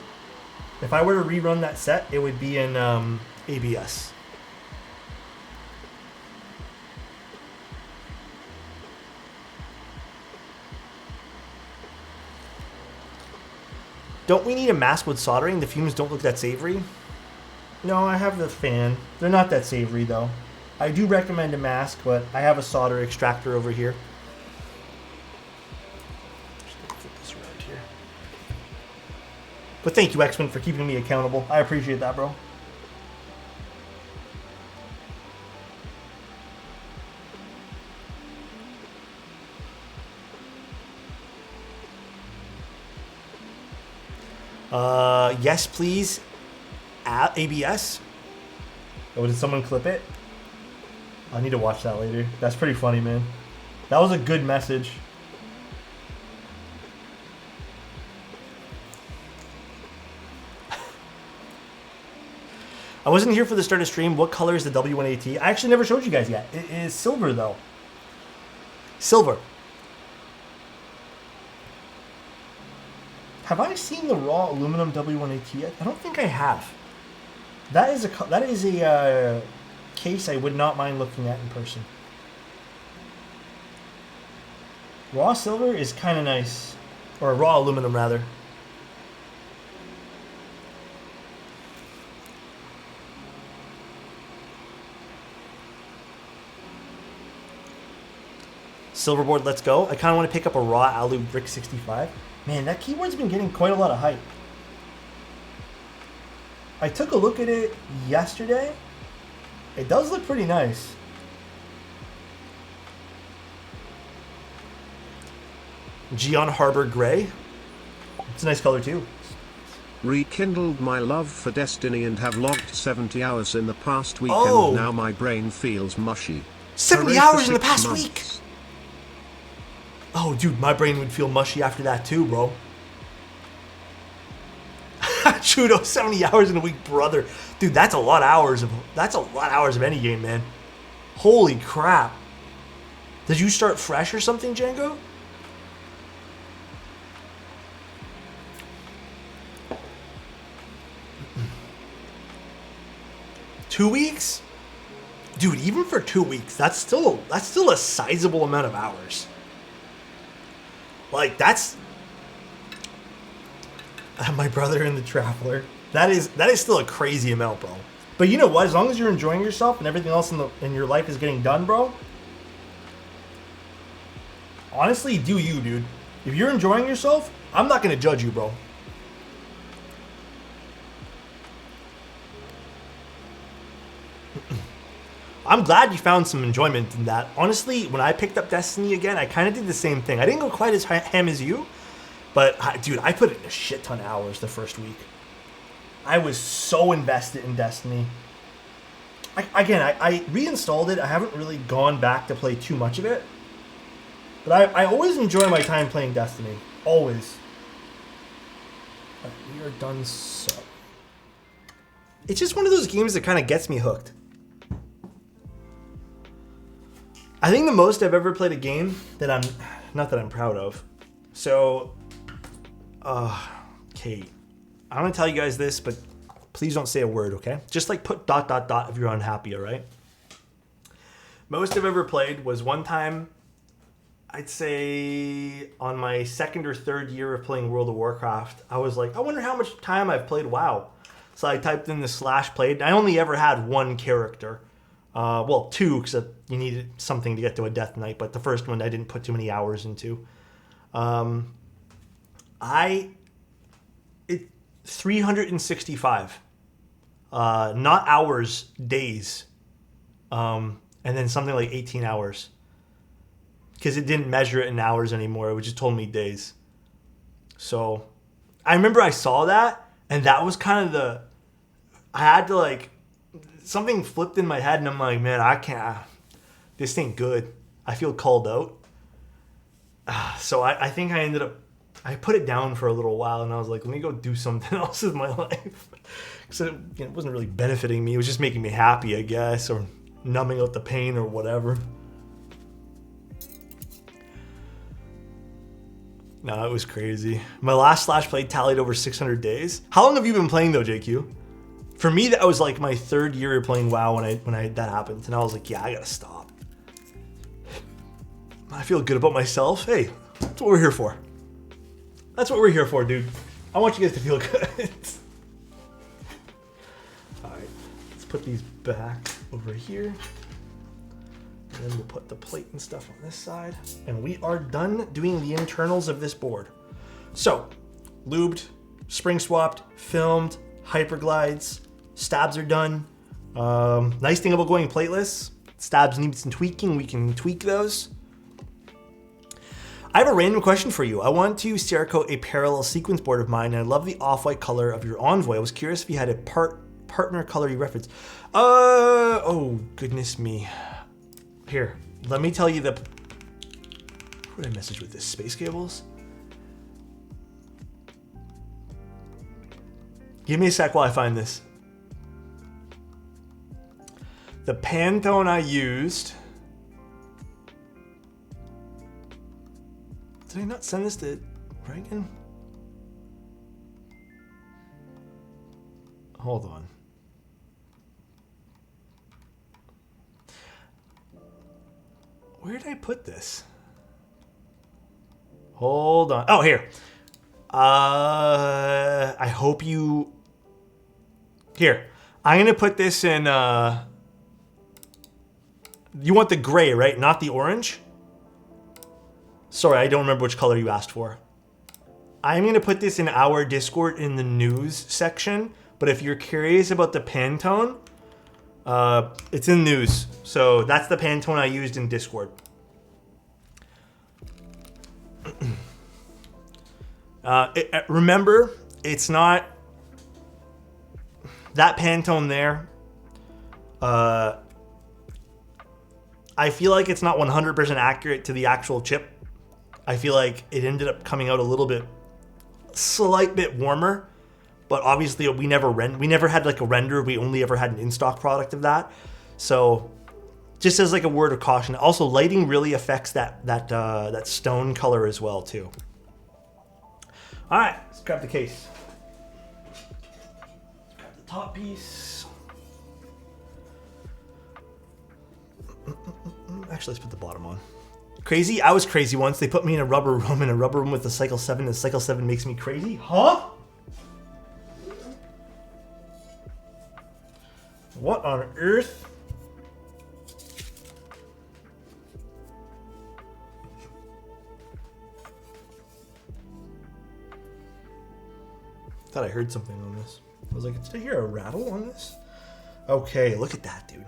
If I were to rerun that set, it would be in ABS. Don't we need a mask with soldering? The fumes don't look that savory. No, I have the fan. They're not that savory though. I do recommend a mask, but I have a solder extractor over here. Just flip this around here. But thank you, X-Men, for keeping me accountable. I appreciate that, bro. Yes, please. ABS. Oh, did someone clip it? I need to watch that later. That's pretty funny, man. That was a good message. I wasn't here for the start of stream. What color is the W1-AT? I actually never showed you guys yet. It is silver, though. Silver. Have I seen the raw aluminum W1-AT yet? I don't think I have. That is a case I would not mind looking at in person. Raw silver is kind of nice. Or raw aluminum, rather. Silverboard, let's go. I kind of want to pick up a raw alu brick 65. Man, that keyboard's been getting quite a lot of hype. I took a look at it yesterday. It does look pretty nice. Geon Harbor Gray. It's a nice color too. Rekindled my love for Destiny and have logged 70 hours in the past week Oh. and now my brain feels mushy. 70 Hooray for hours in the 6 past months. week. Oh, dude, my brain would feel mushy after that too, bro. Chudo, 70 hours in a week, brother. Dude, that's a lot of hours of any game, man. Holy crap. Did you start fresh or something, Django? $2 weeks? Dude, even for 2 weeks, that's still a sizable amount of hours. Like, that's my brother and the Traveler. That is still a crazy amount, bro. But you know what? As long as you're enjoying yourself and everything else in your life is getting done, bro. Honestly, do you, dude. If you're enjoying yourself, I'm not gonna judge you, bro. I'm glad you found some enjoyment in that. Honestly, when I picked up Destiny again, I kind of did the same thing. I didn't go quite as ham as you, but dude, I put in a shit ton of hours the first week. I was so invested in Destiny. I reinstalled it. I haven't really gone back to play too much of it, but I always enjoy my time playing Destiny. Always. But we are done so. It's just one of those games that kind of gets me hooked. I think the most I've ever played a game that I'm proud of. So, okay, I'm gonna tell you guys this, but please don't say a word, okay? Just like put ... if you're unhappy, all right? Most I've ever played was one time, I'd say on my second or third year of playing World of Warcraft, I was like, I wonder how much time I've played WoW. So I typed in the /played. I only ever had one character. Well, two, because you needed something to get to a death knight, but the first one I didn't put too many hours into. 365. Not hours, days. And then something like 18 hours. Because it didn't measure it in hours anymore. It just told me days. So, I remember I saw that, and that was kind of I had to like... Something flipped in my head, and I'm like, man, I can't. This ain't good. I feel called out. So I think I put it down for a little while, and I was like, let me go do something else with my life. Because it wasn't really benefiting me. It was just making me happy, I guess, or numbing out the pain or whatever. No, it was crazy. My last /play tallied over 600 days. How long have you been playing, though, JQ? For me, that was like my third year of playing WoW when that happened, and I was like, yeah, I gotta stop. I feel good about myself. Hey, that's what we're here for. That's what we're here for, dude. I want you guys to feel good. All right, let's put these back over here, and then we'll put the plate and stuff on this side, and we are done doing the internals of this board. So, lubed, spring swapped, filmed, hyperglides. Stabs are done. Nice thing about going plateless, stabs need some tweaking. We can tweak those. I have a random question for you. I want to Cerakote a parallel sequence board of mine, and I love the off-white color of your Envoy. I was curious if you had a partner color you reference. Oh, goodness me. Here, let me tell you who did I message with this? Space Cables? Give me a sec while I find this. The Pantone I used. Did I not send this to Reagan? Hold on. Where did I put this? Hold on. Oh, here. I hope you... Here. I'm going to put this in... You want the gray, right? Not the orange? Sorry, I don't remember which color you asked for. I'm going to put this in our Discord in the news section. But if you're curious about the Pantone, it's in news. So that's the Pantone I used in Discord. Remember, it's not... That Pantone there... I feel like it's not 100% accurate to the actual chip. I feel like it ended up coming out a little bit, slight bit warmer, but obviously we never had like a render. We only ever had an in-stock product of that. So just as like a word of caution. Also, lighting really affects that stone color as well too. All right, let's grab the case. Let's grab the top piece. Actually, let's put the bottom on. Crazy? I was crazy once. They put me in a rubber room with the Cycle 7, and Cycle 7 makes me crazy? Huh? What on earth? Thought I heard something on this. I was like, did I hear a rattle on this? Okay, look at that, dude.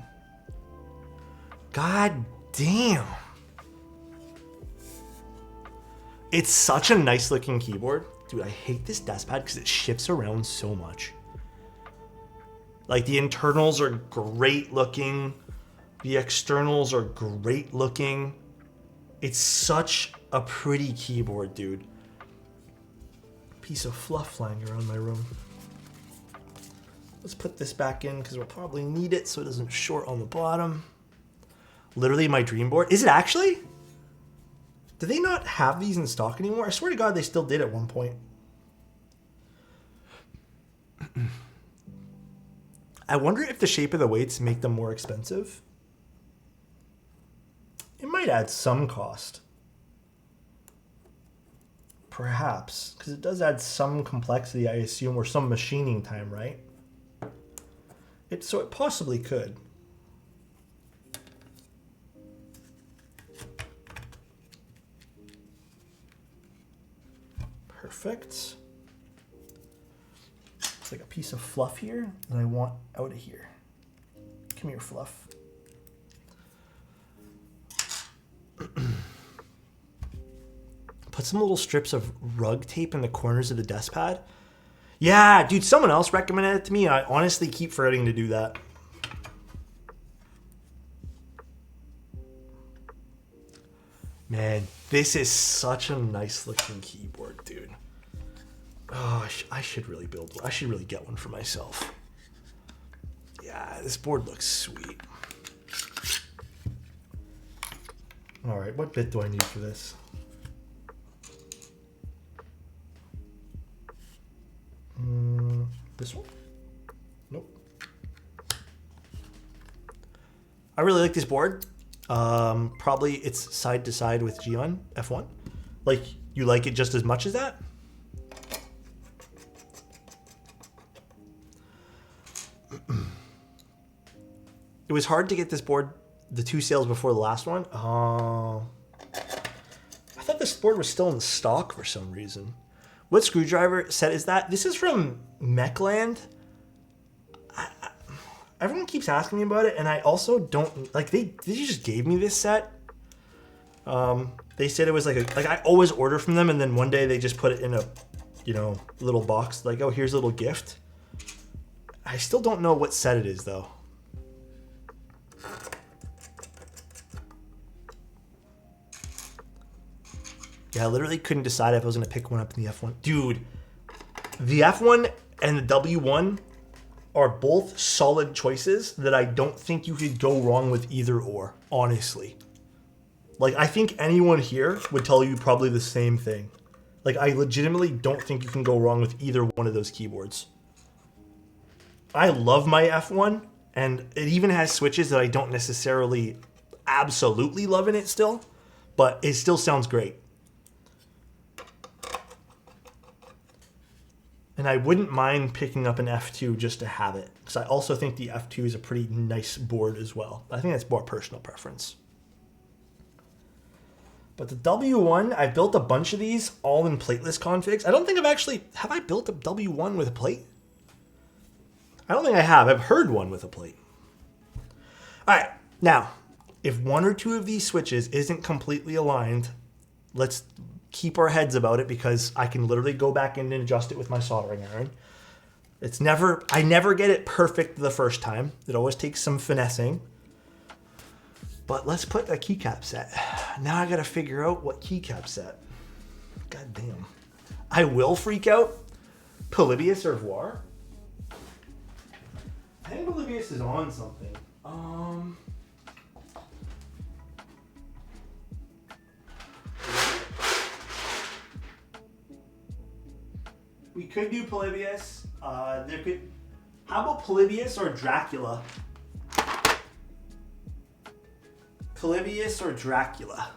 God damn. It's such a nice looking keyboard. Dude, I hate this desk pad because it shifts around so much. Like the internals are great looking. The externals are great looking. It's such a pretty keyboard, dude. Piece of fluff flying around my room. Let's put this back in because we'll probably need it so it doesn't short on the bottom. Literally my dream board. Is it actually? Do they not have these in stock anymore? I swear to God they still did at one point. I wonder if the shape of the weights make them more expensive. It might add some cost. Perhaps, because it does add some complexity, I assume, or some machining time, right? So it possibly could. Perfect. It's like a piece of fluff here that I want out of here. Come here, fluff. Put some little strips of rug tape in the corners of the desk pad. Yeah, dude, someone else recommended it to me. I honestly keep forgetting to do that. Man, this is such a nice looking keyboard, dude. Oh, I should really build one. I should really get one for myself. Yeah, this board looks sweet. All right, what bit do I need for this? This one? Nope. I really like this board. Probably it's side to side with Gion F1. Like, you like it just as much as that? It was hard to get this board, the 2 sales before the last one. I thought this board was still in stock for some reason. What screwdriver set is that? This is from Mechland. Everyone keeps asking me about it, and I also don't like. They just gave me this set. They said it was like I always order from them, and then one day they just put it in a, little box. Like, oh, here's a little gift. I still don't know what set it is though. Yeah, I literally couldn't decide if I was gonna pick one up in the F1. Dude, the F1 and the W1 are both solid choices that I don't think you could go wrong with either or, honestly. Like, I think anyone here would tell you probably the same thing. Like, I legitimately don't think you can go wrong with either one of those keyboards. I love my F1, and it even has switches that I don't necessarily absolutely love in it still, but it still sounds great. And I wouldn't mind picking up an F2 just to have it, because I also think the F2 is a pretty nice board as well. I think that's more personal preference. But the W1, I've built a bunch of these all in plateless configs. I don't think have I built a W1 with a plate? I don't think I have. I've heard one with a plate. All right, now, if one or two of these switches isn't completely aligned, let's keep our heads about it, because I can literally go back in and adjust it with my soldering iron. I never get it perfect the first time. It always takes some finessing. But let's put a keycap set. Now I gotta figure out what keycap set. God damn. I will freak out. Polybius or Voir? I think Polybius is on something. We could do Polybius. How about Polybius or Dracula? Polybius or Dracula?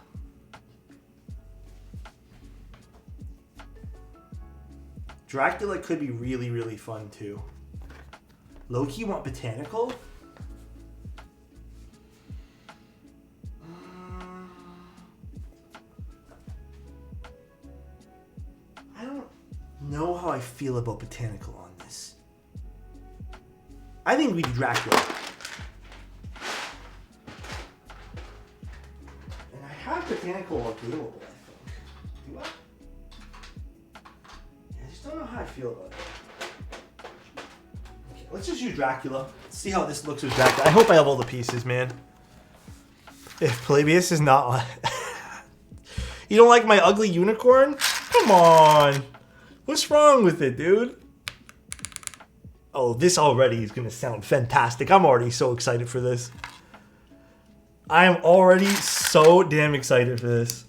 Dracula could be really, really fun too. Loki want botanical? I don't know how I feel about botanical on this. I think we do Dracula. And I have botanical available, I think. Do I? I just don't know how I feel about it. Okay, let's just use Dracula. Let's see how this looks with Dracula. I hope I have all the pieces, man. If Polybius is not on... You don't like my ugly unicorn? Come on. What's wrong with it, dude? Oh, this already is going to sound fantastic. I'm already so excited for this. I am already so damn excited for this.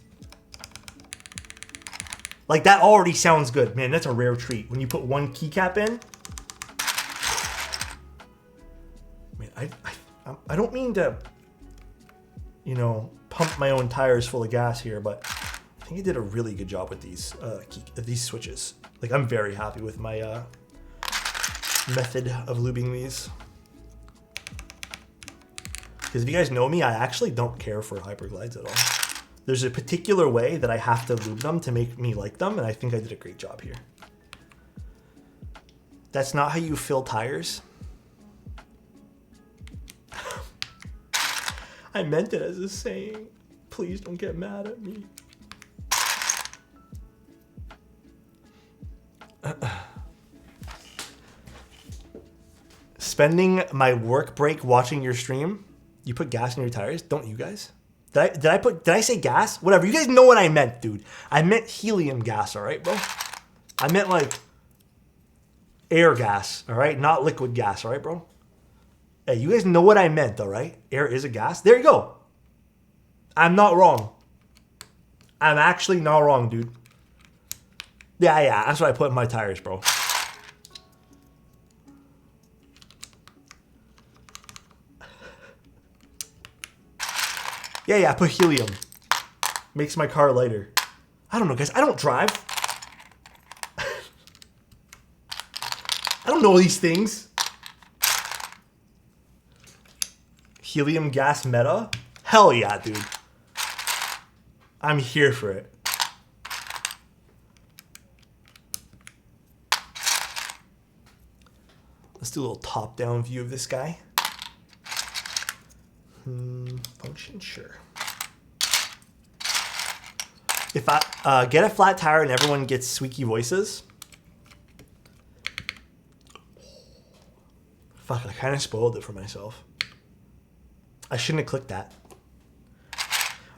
Like, that already sounds good. Man, that's a rare treat. When you put one keycap in. Man, I don't mean to, you know, pump my own tires full of gas here, but I think I did a really good job with these switches. Like, I'm very happy with my method of lubing these. Because if you guys know me, I actually don't care for hyperglides at all. There's a particular way that I have to lube them to make me like them, and I think I did a great job here. That's not how you fill tires. I meant it as a saying. Please don't get mad at me. Spending my work break watching your stream. You put gas in your tires? Don't you guys? Did I say gas? Whatever. You guys know what I meant, dude. I meant helium gas, all right, bro? I meant like air gas, all right? Not liquid gas, all right, bro? Hey, you guys know what I meant, all right? Air is a gas. There you go. I'm not wrong. I'm actually not wrong, dude. Yeah, that's what I put in my tires, bro. Yeah, I put helium. Makes my car lighter. I don't know, guys. I don't drive. I don't know these things. Helium gas meta? Hell yeah, dude. I'm here for it. Let's do a little top-down view of this guy. Function, sure. If I get a flat tire and everyone gets squeaky voices. Fuck, I kind of spoiled it for myself. I shouldn't have clicked that.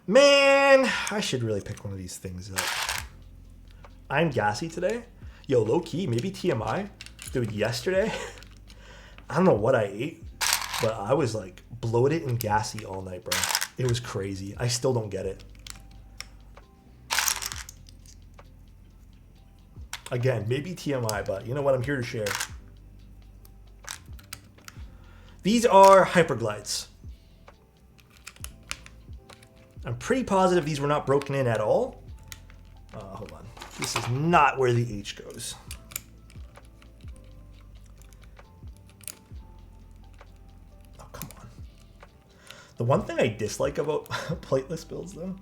Man, I should really pick one of these things up. I'm gassy today. Yo, low key, maybe TMI. Dude, yesterday, I don't know what I ate, but I was like bloated and gassy all night, bro. It was crazy. I still don't get it. Again, maybe TMI, but you know what? I'm here to share. These are hyperglides. I'm pretty positive these were not broken in at all. Hold on. This is not where the H goes. Oh, come on. The one thing I dislike about plateless builds, though,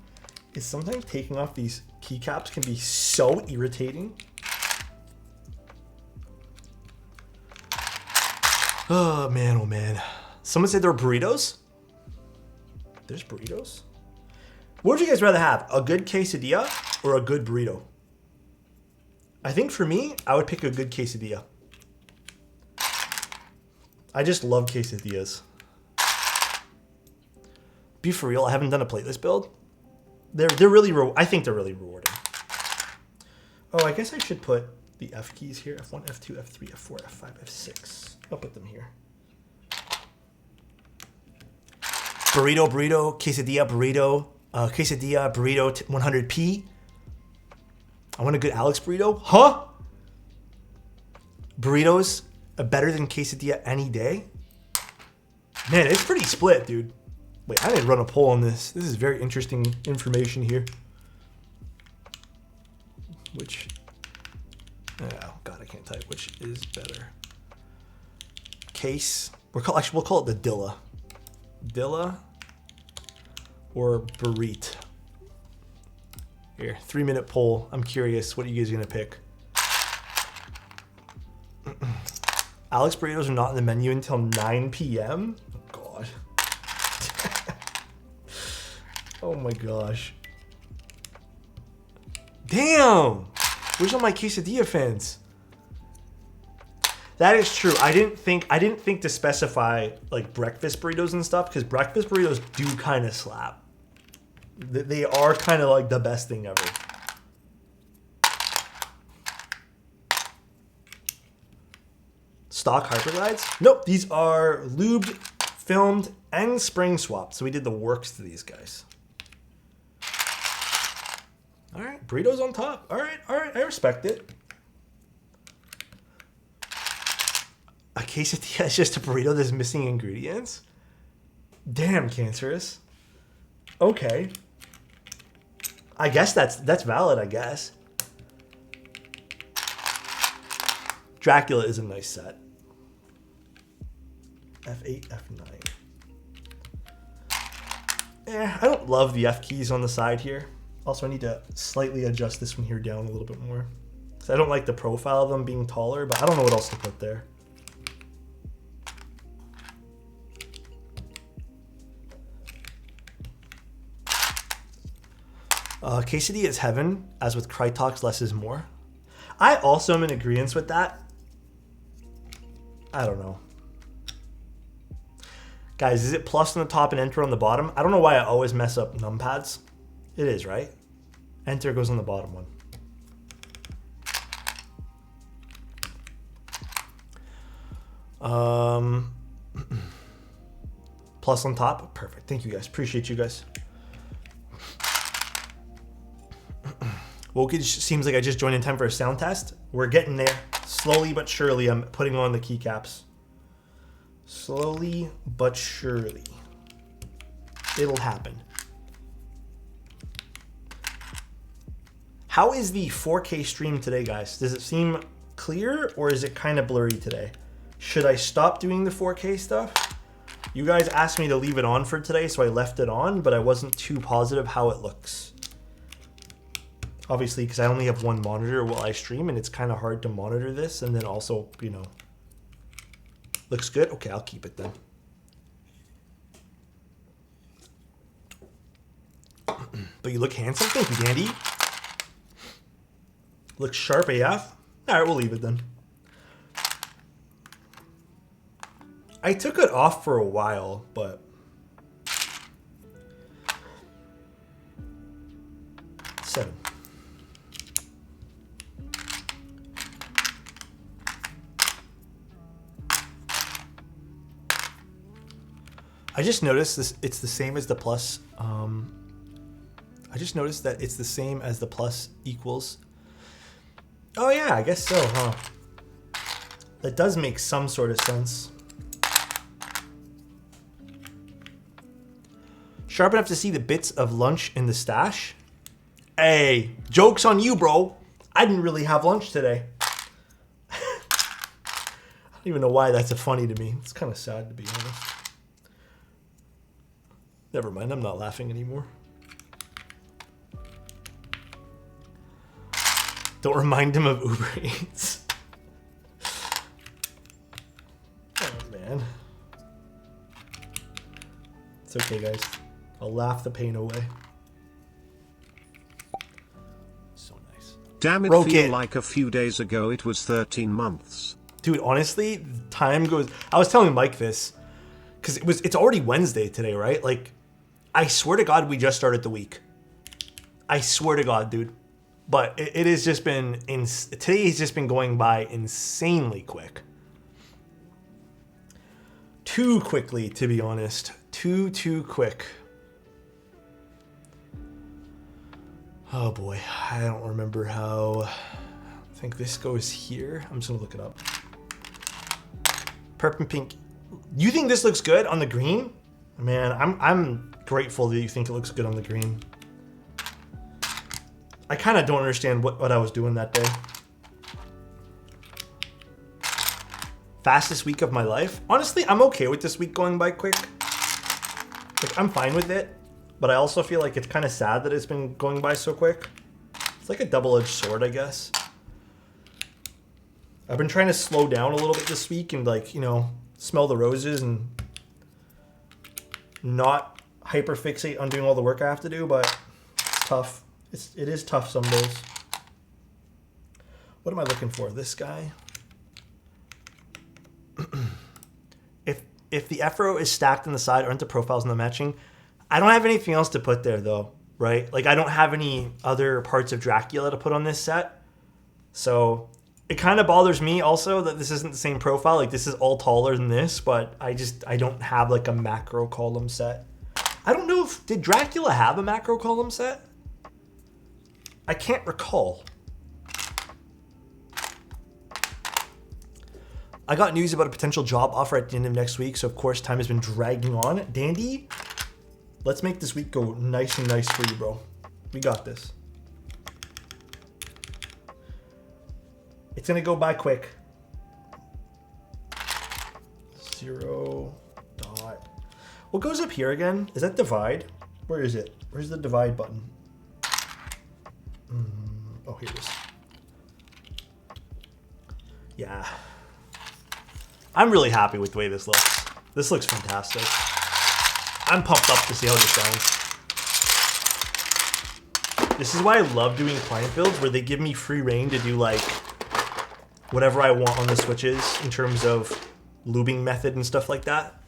is sometimes taking off these keycaps can be so irritating. Oh, man, oh, man. Someone said there are burritos? There's burritos? What would you guys rather have? A good quesadilla or a good burrito? I think for me, I would pick a good quesadilla. I just love quesadillas. Be for real, I haven't done a plateless build. They're really, I think they're really rewarding. Oh, I guess I should put the F keys here. F1, F2, F3, F4, F5, F6. I'll put them here. Burrito, burrito, quesadilla, burrito. Quesadilla, burrito, 100p. I want a good Alex burrito. Huh? Burritos are better than quesadilla any day? Man, it's pretty split, dude. Wait, I didn't run a poll on this. This is very interesting information here. Which, oh God, I can't type. Which is better? Case. Actually, we'll call it the Dilla. Dilla or burrito. Here, 3-minute poll. I'm curious. What are you guys gonna pick? Alex burritos are not in the menu until 9 p.m. Oh God. Oh my gosh. Damn. Where's all my quesadilla fans? That is true. I didn't think to specify like breakfast burritos and stuff, because breakfast burritos do kind of slap. They are kind of like the best thing ever. Stock hyperglides? Nope, these are lubed, filmed, and spring swapped. So we did the works to these guys. All right, burritos on top. All right, I respect it. A quesadilla is just a burrito that's missing ingredients? Damn, cancerous. Okay. I guess that's valid, I guess. Dracula is a nice set. F8, F9. I don't love the F keys on the side here. Also, I need to slightly adjust this one here down a little bit more. So I don't like the profile of them being taller, but I don't know what else to put there. Quesadilla is heaven, as with Krytox, less is more. I also am in agreement with that. I don't know. Guys, is it plus on the top and enter on the bottom? I don't know why I always mess up numpads. It is, right? Enter goes on the bottom one. Plus on top. Perfect. Thank you guys. Appreciate you guys. Wokage seems like I just joined in time for a sound test. We're getting there. Slowly but surely, I'm putting on the keycaps. Slowly but surely. It'll happen. How is the 4K stream today, guys? Does it seem clear or is it kind of blurry today? Should I stop doing the 4K stuff? You guys asked me to leave it on for today, so I left it on, but I wasn't too positive how it looks. Obviously, because I only have one monitor while I stream, and it's kind of hard to monitor this, and then also, you know, looks good? Okay, I'll keep it then. But you look handsome. Thank you, Dandy. Looks sharp AF. All right, we'll leave it then. I took it off for a while, but seven. I just noticed this. It's the same as the plus. I just noticed that it's the same as the plus equals. Oh yeah, I guess so, huh? That does make some sort of sense. Sharp enough to see the bits of lunch in the stash? Hey, joke's on you, bro. I didn't really have lunch today. I don't even know why that's a funny to me. It's kind of sad, to be honest. Never mind, I'm not laughing anymore. Don't remind him of Uber Eats. Oh, man. It's okay, guys. I'll laugh the pain away. So nice. Damn, it feel like a few days ago it was 13 months. Dude, honestly, time goes... I was telling Mike this, because it's already Wednesday today, right? Like, I swear to God, we just started the week. I swear to God, dude. But it has just been... Today has just been going by insanely quick. Too quickly, to be honest. Too quick. Oh boy, I don't remember how... I think this goes here. I'm just gonna look it up. Purple and pink. You think this looks good on the green? Man, I'm grateful that you think it looks good on the green. I kind of don't understand what I was doing that day. Fastest week of my life? Honestly, I'm okay with this week going by quick. Like, I'm fine with it, but I also feel like it's kind of sad that it's been going by so quick. It's like a double-edged sword, I guess. I've been trying to slow down a little bit this week and, like, you know, smell the roses and not hyperfixate on doing all the work I have to do, but it's tough. It is tough some days. What am I looking for? This guy? If the F-row is stacked on the side, aren't the profiles in the matching? I don't have anything else to put there though, right? Like I don't have any other parts of Dracula to put on this set. So it kind of bothers me also that this isn't the same profile. Like this is all taller than this, but I don't have like a macro column set. I don't know did Dracula have a macro column set? I can't recall. I got news about a potential job offer at the end of next week, so of course time has been dragging on. Dandy, let's make this week go nice and nice for you, bro. We got this. It's gonna go by quick. 0. What goes up here again? Is that divide? Where is it? Where's the divide button? Oh, here it is. Yeah. I'm really happy with the way this looks. This looks fantastic. I'm pumped up to see how this sounds. This is why I love doing client builds where they give me free reign to do like whatever I want on the switches in terms of lubing method and stuff like that.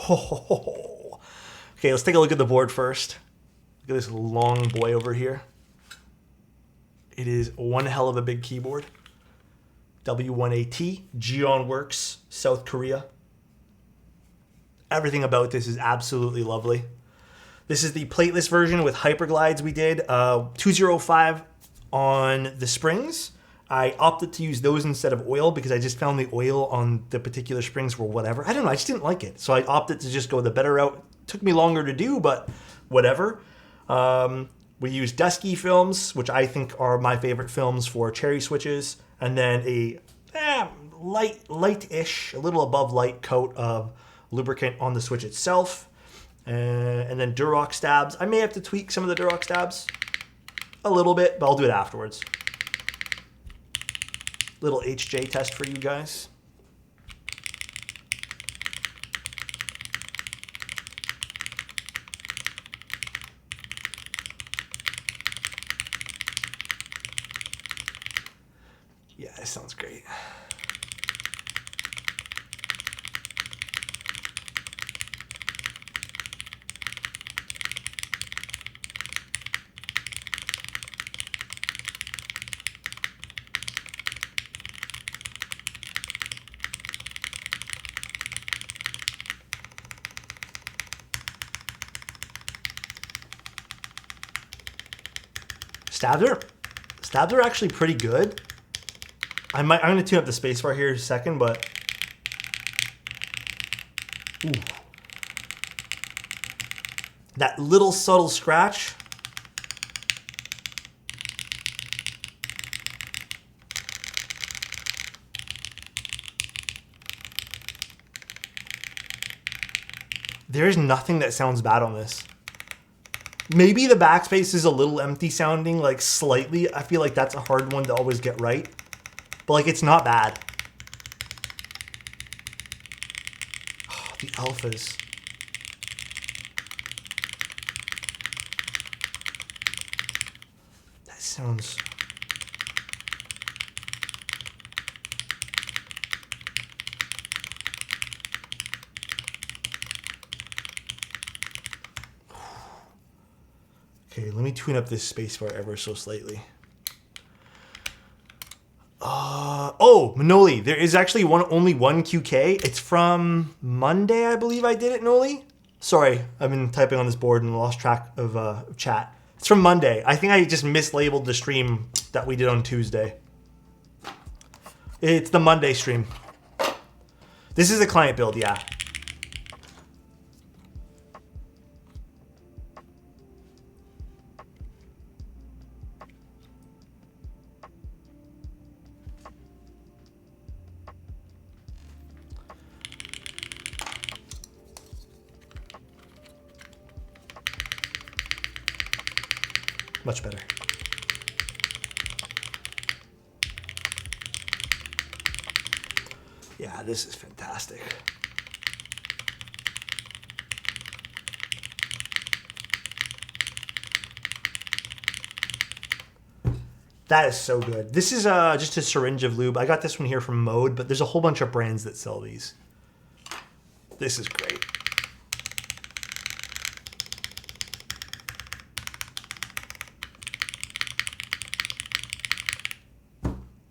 Oh. Okay, let's take a look at the board first. Look at this long boy over here. It is one hell of a big keyboard. W1-AT, Geon Works, South Korea. Everything about this is absolutely lovely. This is the plateless version with hyperglides we did. 205 on the springs. I opted to use those instead of oil because I just found the oil on the particular springs were whatever. I don't know, I just didn't like it. So I opted to just go the better route. Took me longer to do, but whatever. We used Dusky films, which I think are my favorite films for cherry switches. And then a light-ish, a little above light coat of lubricant on the switch itself. And then Durox stabs. I may have to tweak some of the Durox stabs a little bit, but I'll do it afterwards. Little HJ test for you guys. Yeah, it sounds great. Stabs are actually pretty good. I'm going to tune up the spacebar here in a second, but ooh. That little subtle scratch. There's nothing that sounds bad on this. Maybe the backspace is a little empty sounding, like slightly. I feel like that's a hard one to always get right. But like, it's not bad. Oh, the alphas. That sounds... Okay, let me tune up this spacebar ever so slightly. Oh, Manoli, there is actually only one QK. It's from Monday, I believe I did it, Noli. Sorry, I've been typing on this board and lost track of chat. It's from Monday. I think I just mislabeled the stream that we did on Tuesday. It's the Monday stream. This is a client build, yeah. Much better. Yeah, this is fantastic. That is so good. This is just a syringe of lube. I got this one here from Mode, but there's a whole bunch of brands that sell these. This is great.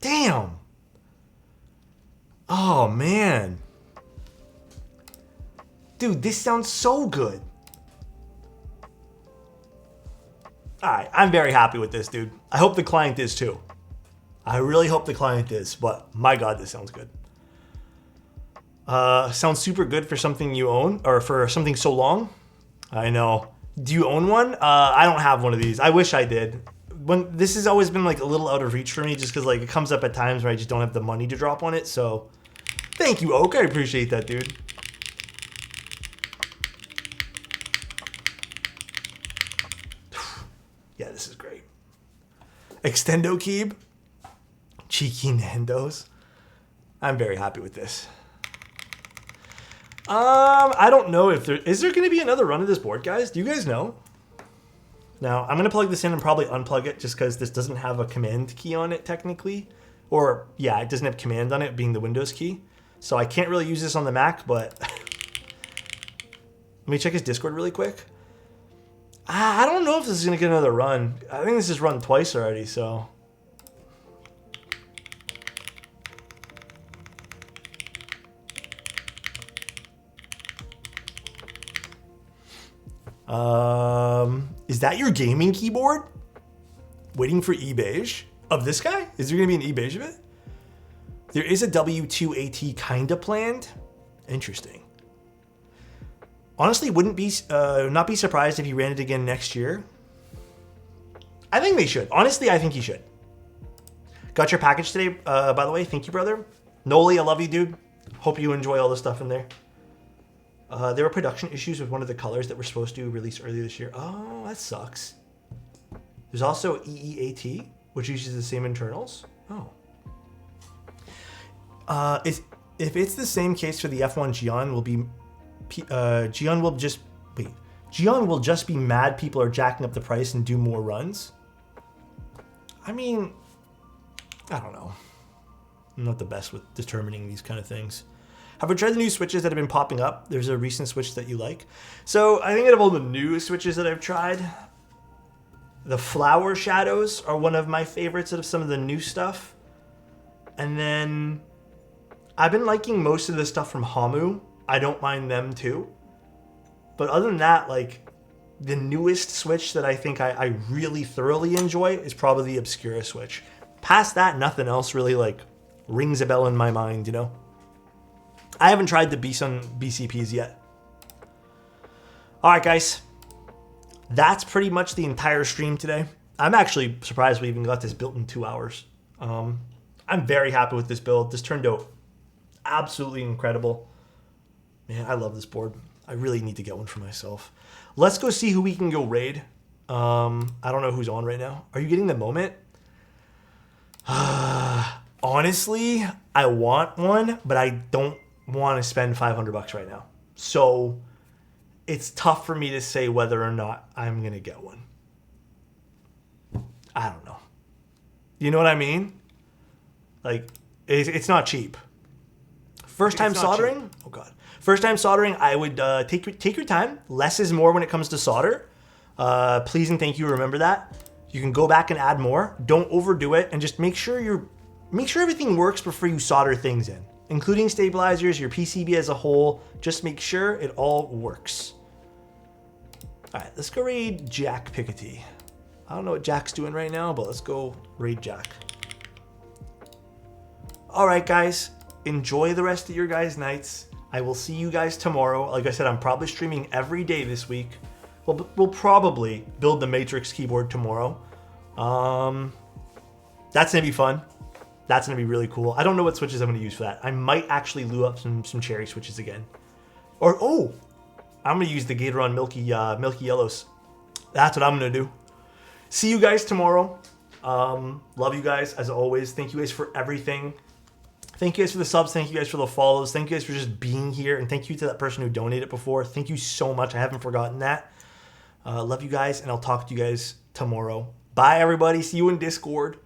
Damn. Oh, man. Dude, this sounds so good. All right, I'm very happy with this, dude. I hope the client is too. I really hope the client is, but my God, this sounds good. Sounds super good for something you own, or for something so long. I know. Do you own one? I don't have one of these. I wish I did. This has always been like a little out of reach for me, just because like it comes up at times where I just don't have the money to drop on it. So, thank you, Oak. I appreciate that, dude. Yeah, this is great. Extendo Keeb. Cheeky Nando's. I'm very happy with this. I don't know if is there going to be another run of this board, guys? Do you guys know? Now, I'm going to plug this in and probably unplug it just because this doesn't have a command key on it technically. Or, yeah, it doesn't have command on it being the Windows key. So I can't really use this on the Mac, but let me check his Discord really quick. I don't know if this is going to get another run. I think this is run twice already, so. Is that your gaming keyboard? Waiting for eBeige of this guy? Is there going to be an eBeige of it? There is a W1-AT kind of planned. Interesting. Honestly, wouldn't be not be surprised if he ran it again next year. I think they should. Honestly, I think he should. Got your package today, by the way. Thank you, brother. Noli, I love you, dude. Hope you enjoy all the stuff in there. There were production issues with one of the colors that were supposed to release earlier this year. Oh, that sucks. There's also EEAT, which uses the same internals. Oh. If it's the same case for the F1, Gian will just be mad people are jacking up the price and do more runs. I mean, I don't know. I'm not the best with determining these kind of things. Have you tried the new switches that have been popping up? There's a recent switch that you like. So I think out of all the new switches that I've tried, the flower shadows are one of my favorites out of some of the new stuff. And then I've been liking most of the stuff from Hamu. I don't mind them too. But other than that, like the newest switch that I think I really thoroughly enjoy is probably the Obscura switch. Past that, nothing else really like rings a bell in my mind, you know? I haven't tried the BCPs yet. All right, guys. That's pretty much the entire stream today. I'm actually surprised we even got this built in 2 hours. I'm very happy with this build. This turned out absolutely incredible. Man, I love this board. I really need to get one for myself. Let's go see who we can go raid. I don't know who's on right now. Are you getting the moment? Honestly, I want one, but I don't want to spend $500 right now. So it's tough for me to say whether or not I'm going to get one. I don't know. You know what I mean? Like, it's not cheap. First time soldering? Oh, God. First time soldering, I would take your time. Less is more when it comes to solder. Please and thank you. Remember that. You can go back and add more. Don't overdo it, and just make sure everything works before you solder things in, including stabilizers, your PCB as a whole. Just make sure it all works. All right, let's go raid Jack Piketty. I don't know what Jack's doing right now, but let's go raid Jack. All right, guys. Enjoy the rest of your guys' nights. I will see you guys tomorrow. Like I said, I'm probably streaming every day this week. We'll probably build the Matrix keyboard tomorrow. That's going to be fun. That's going to be really cool. I don't know what switches I'm going to use for that. I might actually lube up some cherry switches again. Or, I'm going to use the Gatoron Milky Yellows. That's what I'm going to do. See you guys tomorrow. Love you guys as always. Thank you guys for everything. Thank you guys for the subs. Thank you guys for the follows. Thank you guys for just being here. And thank you to that person who donated before. Thank you so much. I haven't forgotten that. Love you guys, and I'll talk to you guys tomorrow. Bye, everybody. See you in Discord.